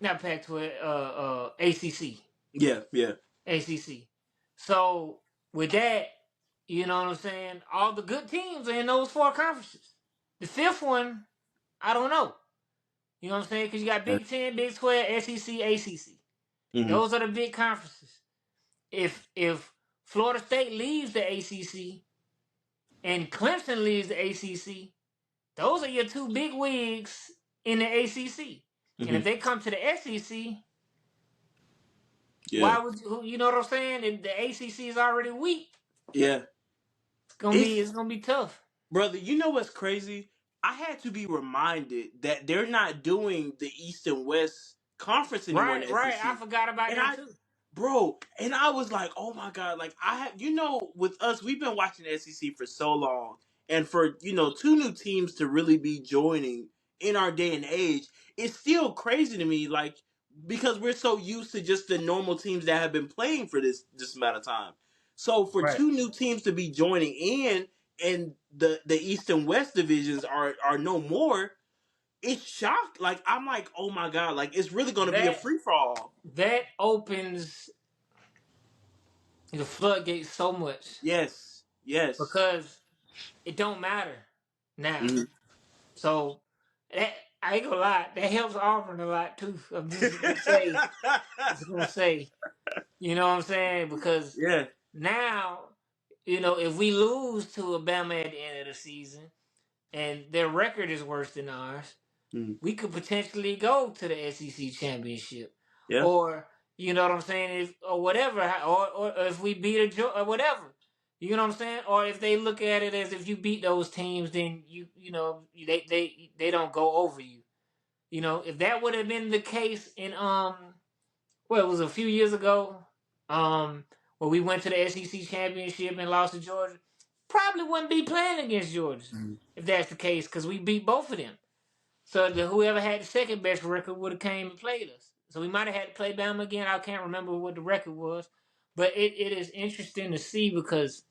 not Pac-12, ACC, Yeah. Yeah. ACC. So with that, you know what I'm saying? All the good teams are in those 4 conferences. The 5th one, I don't know. You know what I'm saying? Because you got Big 10, Big 12, SEC, ACC. Mm-hmm. Those are the big conferences. If Florida State leaves the ACC and Clemson leaves the ACC, those are your 2 big wigs in the ACC. And Mm-hmm. if they come to the SEC, Yeah. why would you know what I'm saying? And the ACC is already weak. Yeah. It's It's gonna be tough. Brother. You know what's crazy? I had to be reminded that they're not doing the East and West conference anymore in Right, the right. I SEC, forgot about and that too. I was like, oh my god, like I have, with us, we've been watching the SEC for so long, and for 2 new teams to really be joining in our day and age, it's still crazy to me, like because we're so used to just the normal teams that have been playing for this amount of time. So for Right. 2 new teams to be joining in, and the East and West divisions are no more, it's shocked. Like I'm like, oh my god, like it's really going to be a That free for all. that opens the floodgates so much Yes, yes. because it don't matter now. Mhm. So that I ain't gonna lie, that helps Auburn a lot too. I'm just gonna say, you know what I'm saying? Because Yeah. now, if we lose to Alabama at the end of the season and their record is worse than ours, we could potentially go to the SEC championship, Yeah. or you know what I'm saying, or whatever, or if we beat or whatever, you know what I'm saying, or if they look at it as if you beat those teams, then they don't go over you. If that would have been the case in well, it was a few years ago, where we went to the SEC championship and lost to Georgia, probably wouldn't be playing against Georgia if that's the case, because we beat both of them. So whoever had the second best record would have came and played us. So we might have had to play Bama again. I can't remember what the record was, but it is interesting to see because,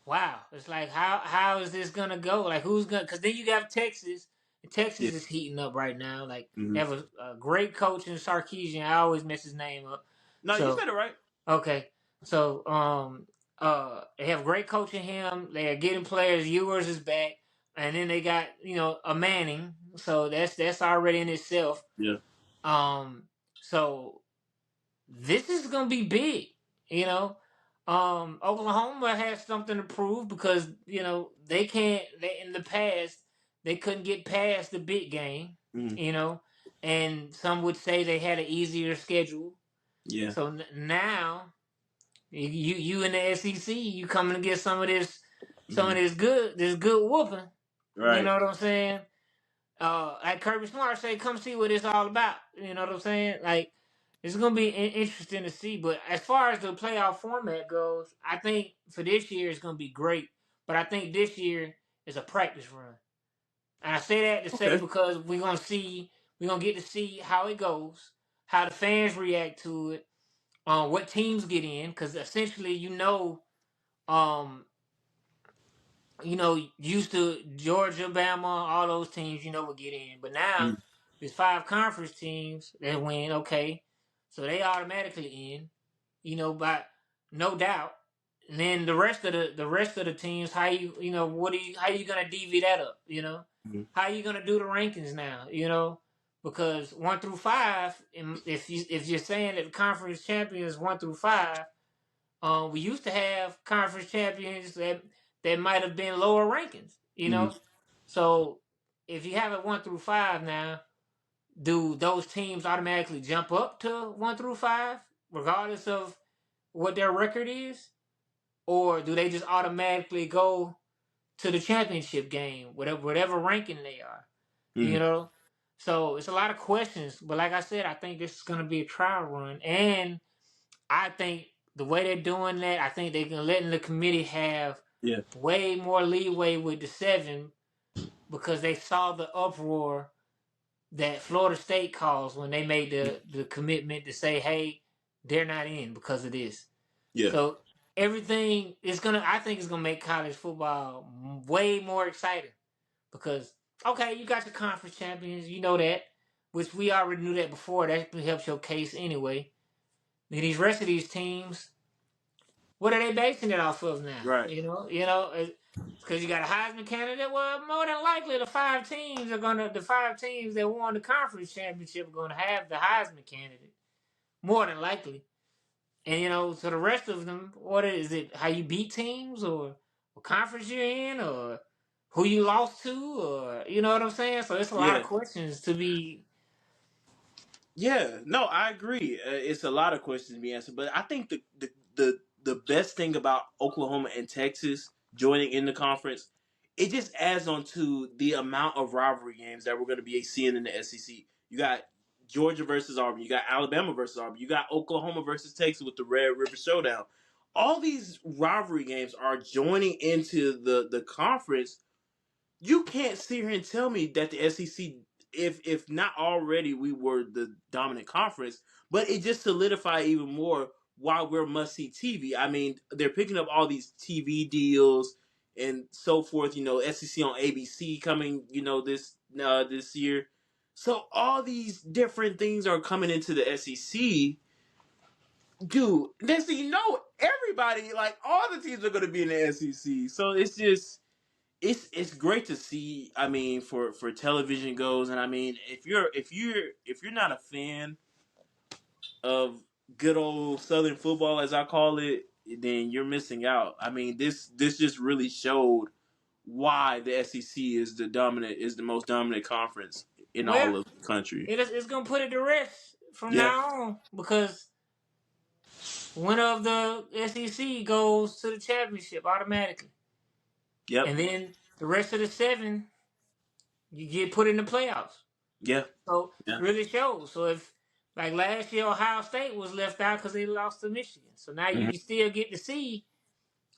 wow, it's like how is this gonna go? Like who's gonna? Because then you got Texas. And Texas is heating up right now. Like they have a great coach in Sarkisian. I always mess his name up. No, you said it right. Okay, so they have great coach in him. They are getting players. Ewers is back. And then they got a Manning, so that's already in itself. Yeah. So this is gonna be big. Oklahoma has something to prove because they can't. They in the past they couldn't get past the big game. And some would say they had an easier schedule. Yeah. So now you in the SEC, you coming to get some of this good whooping. Right. You know what I'm saying? Like Kirby Smart say, come see what it's all about. You know what I'm saying? Like, it's going to be interesting to see. But as far as the playoff format goes, I think for this year it's going to be great. But I think this year is a practice run. And I say that to say because we're going to get to see how it goes, how the fans react to it, what teams get in. Because essentially, used to Georgia, Bama, all those teams, will get in. But now there's 5 conference teams that win. Okay, so they automatically in. By no doubt. And then the rest of the teams, how you gonna DV that up? How you gonna do the rankings now? Because 1 through 5, if you're saying that the conference champions 1 through 5, we used to have conference champions that might have been lower rankings, So if you have it 1 through 5 now, do those teams automatically jump up to 1 through 5, regardless of what their record is? Or do they just automatically go to the championship game, whatever ranking they are? So it's a lot of questions. But like I said, I think this is going to be a trial run. And I think the way they're doing that, I think they're letting the committee have way more leeway with the 7 because they saw the uproar that Florida State caused when they made the commitment to say, hey, they're not in because of this. Yeah. So everything is I think it's gonna make college football way more exciting because you got your conference champions, you know that, which we already knew that before. That helps your case anyway. Then these rest of these teams, what are they basing it off of now? Right. Because you got a Heisman candidate. Well, more than likely, the 5 teams that won the conference championship are gonna have the Heisman candidate. More than likely. And so the rest of them, what is it? How you beat teams, or what conference you're in, or who you lost to, or you know what I'm saying? So it's a lot of questions to be. Yeah, no, I agree. It's a lot of questions to be answered, but I think the best thing about Oklahoma and Texas joining in the conference, it just adds on to the amount of rivalry games that we're going to be seeing in the SEC. You got Georgia versus Auburn, you got Alabama versus Auburn, you got Oklahoma versus Texas with the Red River Showdown. All these rivalry games are joining into the conference. You can't sit here and tell me that the SEC, if not already we were the dominant conference, but it just solidified even more why we're must see TV. I mean, they're picking up all these TV deals and so forth. SEC on ABC coming. This year. So all these different things are coming into the SEC. Dude, next thing you know, everybody, like all the teams are going to be in the SEC. So it's just. it's great to see. I mean, for television goes, and I mean, if you're not a fan of good old Southern football, as I call it, then you're missing out. I mean, this just really showed why the SEC is the most dominant conference in Well, all of the country. it's gonna put it to rest from Yeah. now on because winner of the SEC goes to the championship automatically, Yep. and then the rest of the 7 you get put in the playoffs. Yeah. So Yeah. it really shows. So if like last year, Ohio State was left out because they lost to Michigan. So now Hmm. you still get to see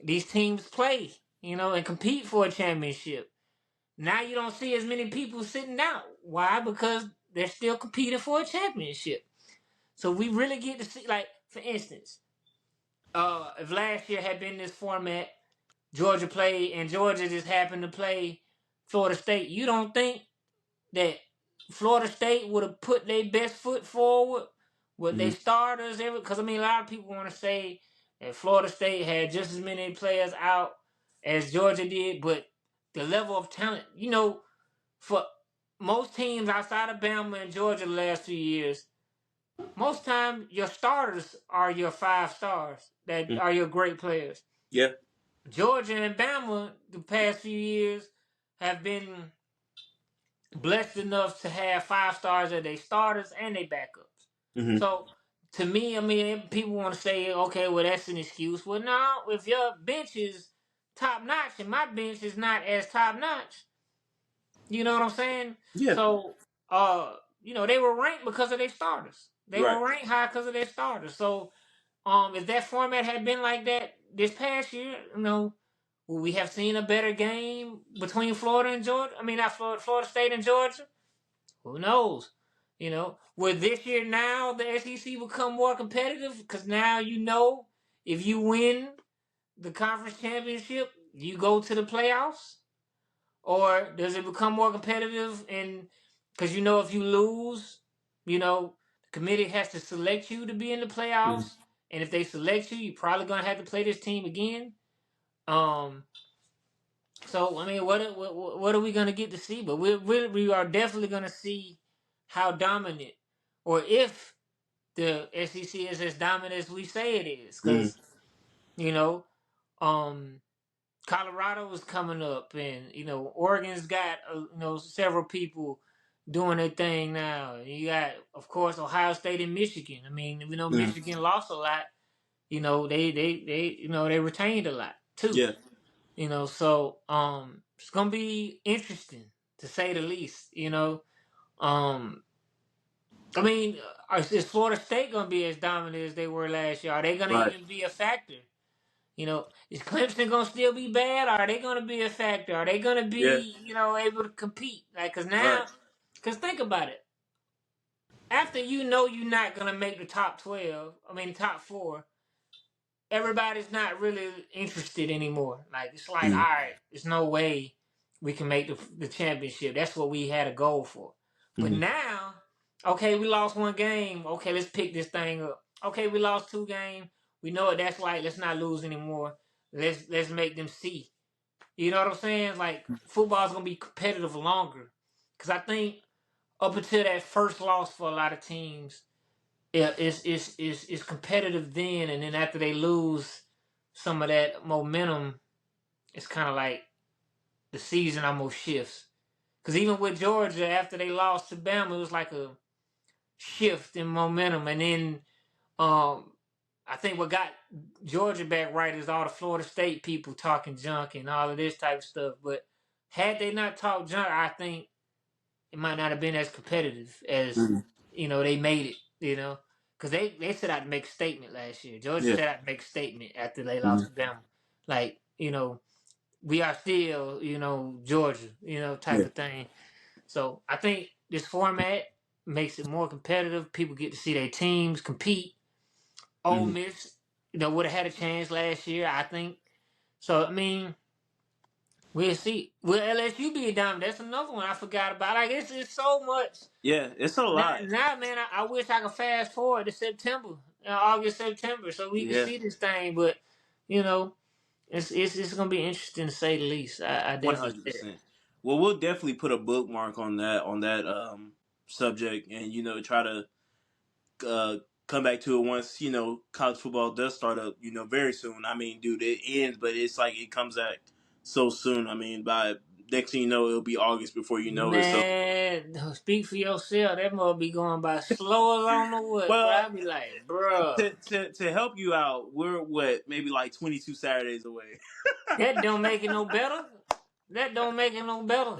these teams play, and compete for a championship. Now you don't see as many people sitting out. Why? Because they're still competing for a championship. So we really get to see, like, for instance, if last year had been this format, Georgia played and Georgia just happened to play Florida State, you don't think that Florida State would have put their best foot forward with Hmm. their starters? Because I mean, a lot of people want to say that Florida State had just as many players out as Georgia did, but the level of talent, for most teams outside of Bama and Georgia the last few years, most time your starters are your 5 stars that are your great players. Yeah. Georgia and Bama the past few years have been blessed enough to have 5 stars as their starters and their backups. Hmm. So to me, I mean, people want to say, okay, well that's an excuse. Well, no, if your bench is top notch and my bench is not as top notch, you know what I'm saying? Yeah. So, they were ranked because of their starters. They Right. were ranked high because of their starters. So, if that format had been like that this past year, would we have seen a better game between Florida and Georgia? I mean, not Florida State and Georgia. Who knows? Will this year now the SEC become more competitive? Because now if you win the conference championship, you go to the playoffs. Or does it become more competitive? And because if you lose, the committee has to select you to be in the Mhm. playoffs. And if they select you, you're probably gonna have to play this team again. Um. So I mean, what are we gonna get to see? But we are definitely gonna see how dominant, or if the SEC is as dominant as we say it is. Mhm. Because you know, um, Colorado is coming up, and Oregon's got several people doing their thing now. You got, of course, Ohio State and Michigan. I mean, we know Mhm. Michigan lost a lot. They retained a lot too. Yeah. So it's gonna be interesting to say the least. Um, I mean, is Florida State gonna be as dominant as they were last year? Are they gonna Right. even be a factor? Is Clemson gonna still be bad? Are they gonna be a factor? Are they gonna Yeah. be, able to compete? Like, Right. cause think about it. After you're not gonna make the top 12, I mean top 4, everybody's not really interested anymore. Like, it's like, all Mhm. right, there's no way we can make the championship. That's what we had a goal for. But Mhm. now, okay, we lost 1 game. Okay, let's pick this thing up. Okay, we lost 2 games. We know what that's like. Let's not lose anymore. Let's make them see. You know what I'm saying? Like, football's gonna be competitive longer. Cause I think up until that first loss for a lot of teams, yeah, it's competitive then, and then after they lose some of that momentum, it's kind of like the season almost shifts. Because even with Georgia, after they lost to Bama, it was like a shift in momentum, and then um, I think what got Georgia back right is all the Florida State people talking junk and all of this type of stuff. But had they not talked junk, I think it might not have been as competitive as Mhm. they made it. Because they set out to make a statement last year. Georgia Yeah. set out to make a statement after they lost Mhm. to Bama, like we are still Georgia, type Yeah. of thing. So I think this format makes it more competitive. People get to see their teams compete. Ole Mhm. Miss, would have had a chance last year, I think. So I mean, we'll see. Will LSU be dominant? That's another one I forgot about. Like, it's so much. Yeah. It's a Now, lot. now man, I wish I could fast forward to September, August, September, so we could Yeah. see this thing. But you know, It's gonna be interesting to say the least. I definitely say it. 100%. Well, we'll definitely put a bookmark on that subject, and try to come back to it once college football does start up. Very soon. I mean, dude, it ends, but it's like it comes back so soon. I mean, by next thing you know, it'll be August before you know it. So, Man, speak for yourself. That must be going by slow as I don't know what, bro. well, I be like, bruh, to help you out, we're maybe like 22 Saturdays away. that don't make it no better. That don't make it no better.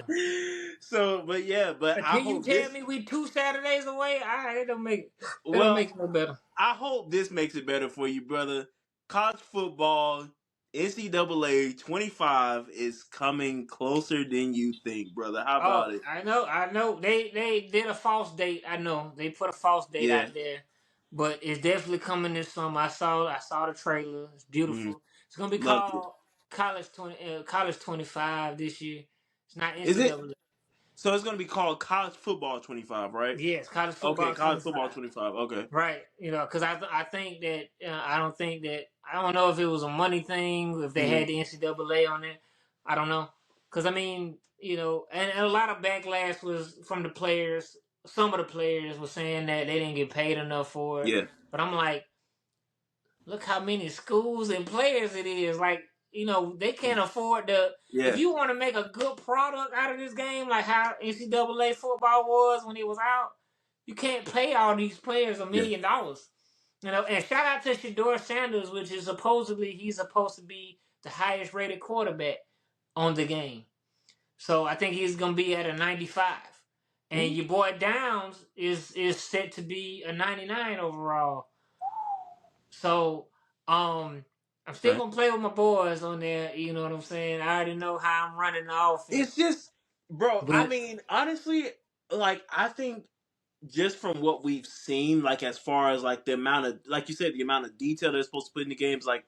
So, but yeah, but I Can you hope tell this. me we 2 Saturdays away? It don't make it. That don't Well, make it no better. I hope this makes it better for you, brother. College football, NCAA 25 is coming closer than you think, brother. How about Oh, it? I know. They did a false date. I know they put a false date Yeah. out there, but it's definitely coming this summer. I saw the trailer. It's Mm, beautiful. It's gonna be loved it. called College 25 this year. It's not Is it? NCAA. So it's going to be called College Football 25, right? Yes, college Okay, football College 25. Football 25. Okay. Right, because I think that I don't know if it was a money thing, if they Hmm. had the NCAA on it. I don't know, because I mean, and a lot of backlash was from the players. Some of the players were saying that they didn't get paid enough for it, Yeah. but I'm like, look how many schools and players it is. Like, they can't afford the. If Yeah. you want to make a good product out of this game, like how NCAA football was when it was out, you can't pay all these players $1 Yeah. million. And shout out to Shador Sanders, which is he's supposed to be the highest rated quarterback on the game. So I think he's gonna be at a 95. And Ooh. your boy Downs is set to be a 99 overall. So, I'm still Right. gonna play with my boys on there. You know what I'm saying? I already know how I'm running the offense, It's just, bro, I but mean, honestly, like, I think just from what we've seen, like, as far as, like, the amount of, like you said, the amount of detail they're supposed to put in the games, like,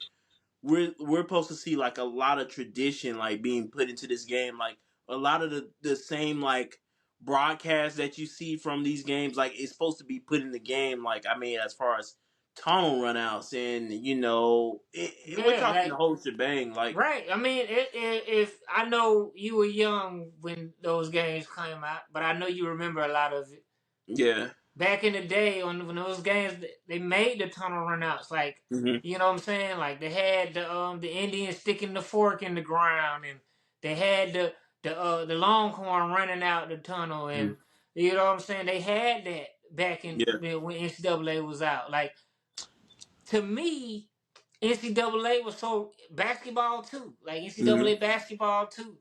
we're supposed to see like a lot of tradition like being put into this game, like a lot of the same like broadcasts that you see from these games, like it's supposed to be put in the game. Like I mean, as far as tunnel runouts and we're yeah, talking the like whole shebang. Like right. I mean, if I know you were young when those games came out, but I know you remember a lot of it. yeah, Back in the day, when those games, they made the tunnel runouts. Like, hmm, you know what I'm saying? Like they had the Indians sticking the fork in the ground, and they had the Longhorn running out the tunnel, and you know what I'm saying? They had that back in yeah, when NCAA was out. Like to me, NCAA was so basketball too. Like hmm, NCAA basketball too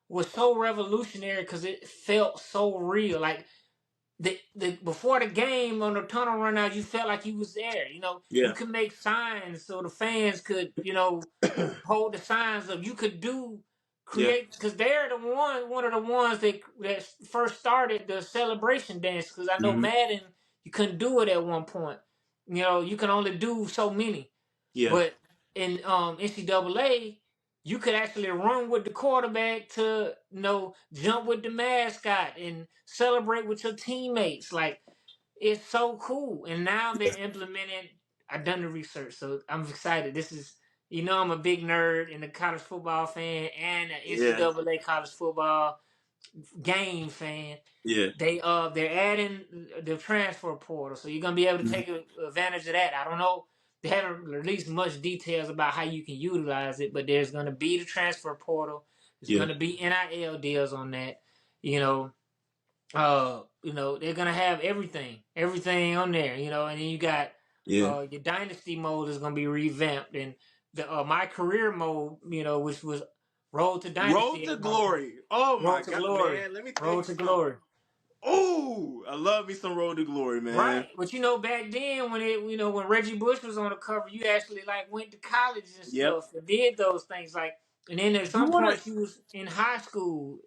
was so revolutionary because it felt so real. Like the before the game on the tunnel run out, you felt like you was there. You yeah, could make signs so the fans could, hold the signs up. You could yeah, create because they're one of the ones that first started the celebration dance. Because I know hmm, Madden, you couldn't do it at one point. You can only do so many. yeah, But in NCAA, you could actually run with the quarterback to jump with the mascot and celebrate with your teammates. Like it's so cool. And now they're implementing. I've done the research, so I'm excited. This is I'm a big nerd and a college football fan and an yeah, NCAA college football game fan. yeah, They're adding the transfer portal, so you're gonna be able to mhm, take advantage of that. I don't know. They haven't released much details about how you can utilize it, but there's gonna be the transfer portal. There's yeah, gonna be NIL deals on that. They're gonna have everything on there. And then you got yeah. your dynasty mode is gonna be revamped, and the my career mode, which was Road to Road Dynasty to at one point. glory. Oh my Road to god, Glory. man! Let me tell Road you to something. Glory. Oh, I love me some Road to Glory, man. Right, but back then when Reggie Bush was on the cover, you actually like went to college and Yep. stuff and did those things and then at You some wanna point she was in high school.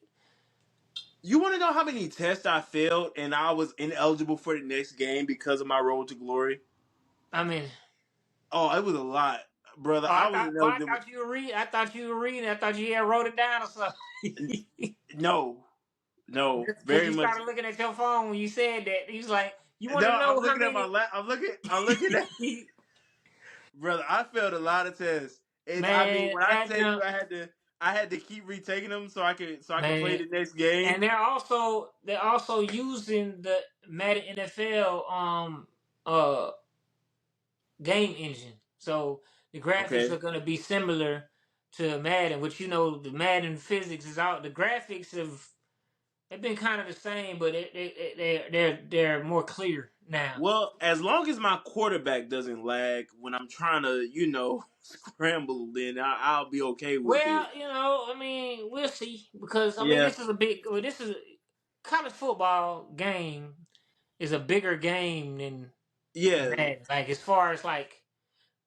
you wanna know how many tests I failed and I was ineligible for the next game because of my Road to Glory? I mean, Oh, it was a lot, brother. I I was thought, well, I ineligible. thought you were reading. I thought you were reading. I thought you had wrote it down or something. No, no, Because very you much. started looking at your phone when you said that. He was like, "You want No, to I'm know how looking at my many?" I'm looking at brother. I failed a lot of tests, And I mean, Man, when I that tell you, jump, I had to keep retaking them so I could play man. the next game. And they're also using the Madden NFL uh game engine. So the graphics Okay. are gonna be similar to Madden, which the Madden physics is out. The graphics they've been kind of the same, but they're more clear now. Well, as long as my quarterback doesn't lag when I'm trying to, scramble, then I'll be okay with Well, it. I mean, we'll see because I mean Yeah. this is college football game is a bigger game than Yeah. Madden. Like as far as like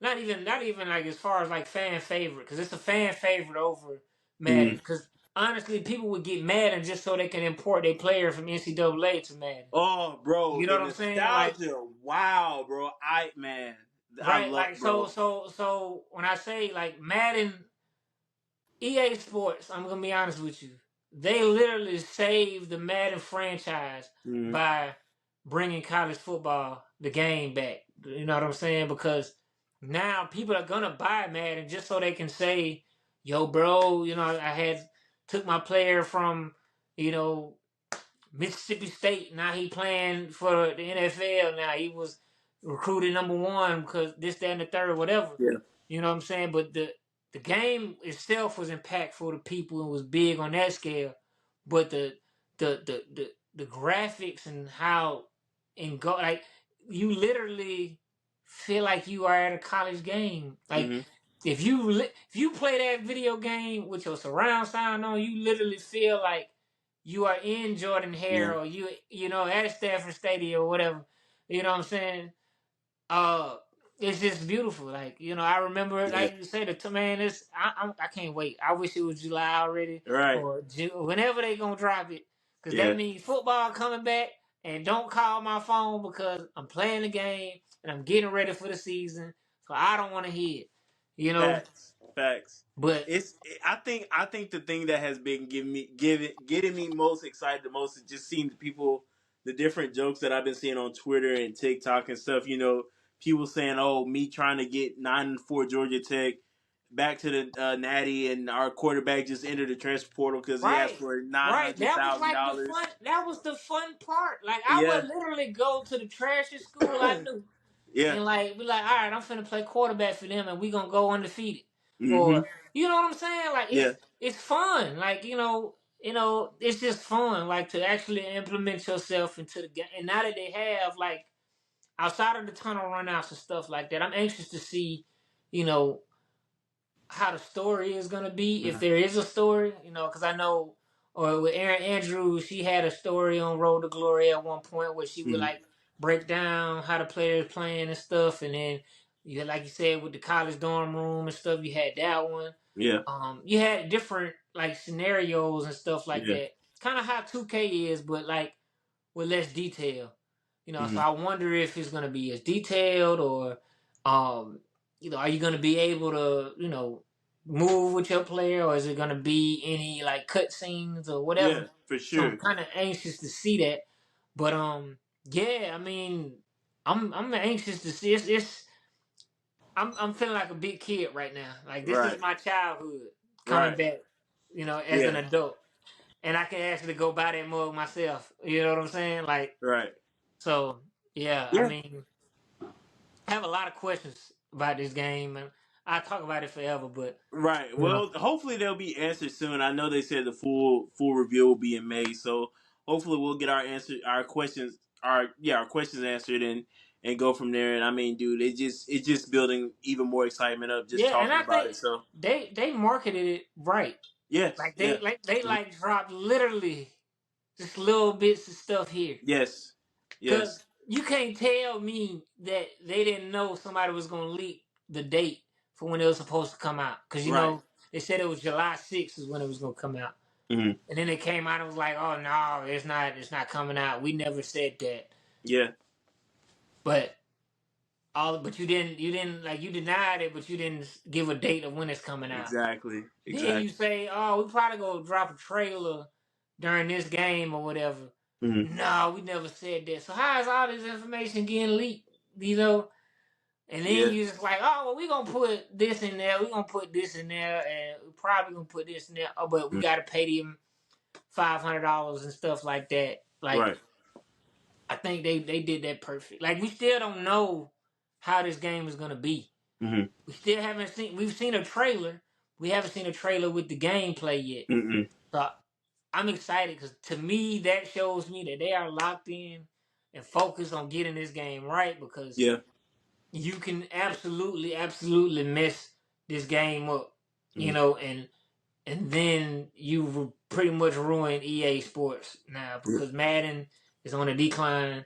not even like as far as like fan favorite because it's a fan favorite over Madden Mhm. because honestly people would get Madden just so they can import their player from NCAA to Madden. Oh, bro, You know the what I'm saying? Like nostalgia. Wow, bro. I right, love, like so bro. so so when I say like Madden EA Sports, I'm gonna be honest with you. They literally saved the Madden franchise Mhm. by bringing college football, the game back. You know what I'm saying? Because now people are gonna buy Madden just so they can say, "Yo, bro, I had took my player from, you know, Mississippi State. Now he playing for the NFL. Now he was recruited #1 because this, that, and the third, whatever. Yeah. You know what I'm saying? But the game itself was impactful to people and was big on that scale. But the graphics and how like you literally feel like you are at a college game. Like Hmm. if you play that video game with your surround sound on, you literally feel like you are in Jordan Yeah. Hare or at Stafford Stadium or whatever. You know what I'm saying? Uh, it's just beautiful. Like I remember, Yeah. like you said, man, I can't wait. I wish it was July already Right. or whenever they gonna drop it, because that Yeah. means football coming back. And don't call my phone because I'm playing the game and I'm getting ready for the season, so I don't want to hear it. You know, Facts. Facts. but I think the thing that has been getting me most excited the most is just seeing the different jokes that I've been seeing on Twitter and TikTok and stuff. People saying, "Oh, me trying to get 9-4 Georgia Tech back to the Natty, and our quarterback just entered the transfer portal because he asked right, for nine right. hundred That was thousand like the dollars." fun. That was the fun part. Like I Yeah. would literally go to the trashy school I knew Yeah. and like be like, all right, I'm finna play quarterback for them, and we gonna go undefeated. Hmm. Or you know what I'm saying? Like Yeah. it's fun. Like it's just fun. Like to actually implement yourself into the game. And now that they have like outside of the tunnel runouts and stuff like that, I'm anxious to see, you know, how the story is gonna be if Mhm. there is a story. Because I know, or with Erin Andrews, she had a story on Road to Glory at one point where she would Mhm. like break down how the players playing and stuff, and then like you said, with the college dorm room and stuff, you had that one. Yeah. You had different like scenarios and stuff like Yeah. that. Kind of how 2K is, but like with less detail. So Hmm. I wonder if it's gonna be as detailed or um, are you gonna be able to, move with your player or is it gonna be any like cut scenes or Yeah. whatever? For So I'm sure. kinda anxious to see that. But yeah, I mean I'm anxious to see it's I'm feeling like a big kid right now. Like this is Right. my childhood coming Right. back, as an Yeah. adult. And I can actually go buy that mug myself. You know what I'm saying? Like Right. so, yeah, I Yeah. mean, I have a lot of questions about this game, and I talk about it forever. But Right. you know, Well, hopefully they'll be answered soon. I know they said the full review will be in May, so hopefully we'll get our questions answered and go from there. And I mean, dude, it's just building even more excitement up just yeah, and talking I about think it. So they marketed it right. yes, Like yeah, they like dropped literally just little bits of stuff here, yes, cause yes, you can't tell me that they didn't know somebody was gonna leak the date for when it was supposed to come out, cause right, they said it was July 6th is when it was gonna come out. hmm, And then it came out and was like, "Oh no, it's not. It's not coming out. We never said that." yeah, But you didn't like you denied it, but you didn't give a date of when it's coming out. exactly, Then you exactly, say, "Oh, we probably gonna drop a trailer during this game or whatever." hmm, No, we never said that. So how is all this information getting leaked? You know, And then you just like, oh, well, we're going to put this in there. We're going to put this in there. And we're probably going to put this in there. Oh, but we got to pay them $500 and stuff like that. Like, right. I think they did that perfect. Like, we still don't know how this game is going to be. Mm-hmm. We still haven't seen. We've seen a trailer. We haven't seen a trailer with the gameplay yet. Mm-mm. So I'm excited because to me that shows me that they are locked in and focused on getting this game right. Because you can absolutely mess this game up, you know, and then you pretty much ruin EA Sports now because Madden is on a decline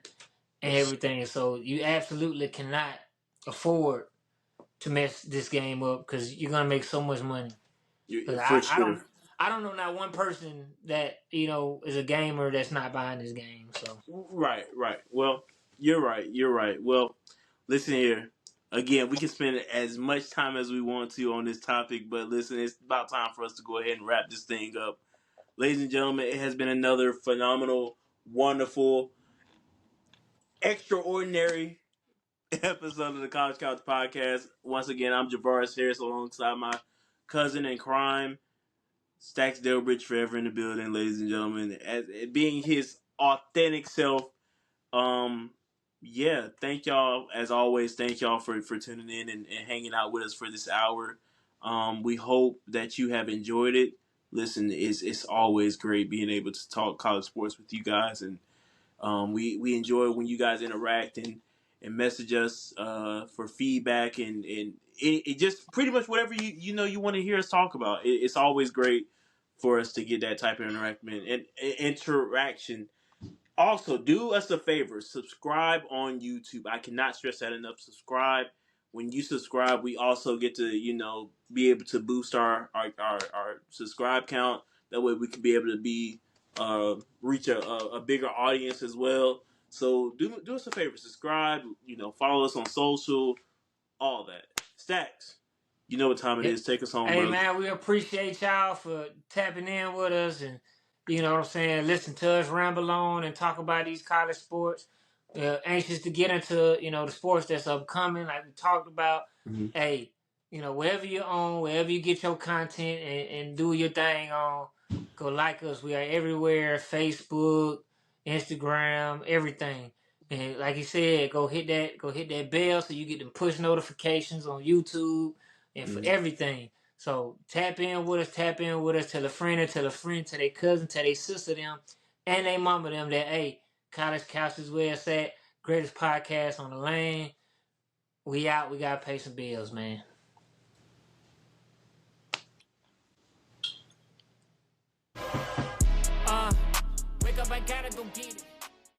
and everything. So you absolutely cannot afford to mess this game up because you're gonna make so much money. I don't know not one person that is a gamer that's not buying this game. So right. Well, you're right. Well, listen here. Again, we can spend as much time as we want to on this topic, but listen, it's about time for us to go ahead and wrap this thing up. Ladies and gentlemen, it has been another phenomenal, wonderful, extraordinary episode of the College Couch Podcast. Once again, I'm Javaris Harris alongside my cousin in crime, Stackz Delbridge, forever in the building, ladies and gentlemen. As being his authentic self. Thank y'all as always. Thank y'all for tuning in and hanging out with us for this hour. We hope that you have enjoyed it. Listen, it's always great being able to talk college sports with you guys, and we enjoy when you guys interact and message us for feedback and it just pretty much whatever you want to hear us talk about. It's always great for us to get that type of interaction. Also, do us a favor, subscribe on YouTube. I cannot stress that enough. Subscribe. When you subscribe, we also get to be able to boost our subscribe count. That way we can be able to be reach a bigger audience as well. So do us a favor, subscribe, follow us on social, all that. Stackz, you know what time it is. Take us home, hey, bro. man, we appreciate y'all for tapping in with us and, you know what I'm saying, listen to us ramble on and talk about these college sports. Anxious to get into, the sports that's upcoming, like we talked about. Mm-hmm. Hey, wherever you're on, wherever you get your content and do your thing on, go like us. We are everywhere, Facebook, Instagram, everything. And like you said, go hit that bell so you get them push notifications on YouTube and for everything. So tap in with us, tell a friend, tell their cousin, tell their sister them, and their mama them that, hey, College Couch is where it's at. Greatest podcast on the lane. We out. We gotta pay some bills, man. Wake up, I gotta go get it.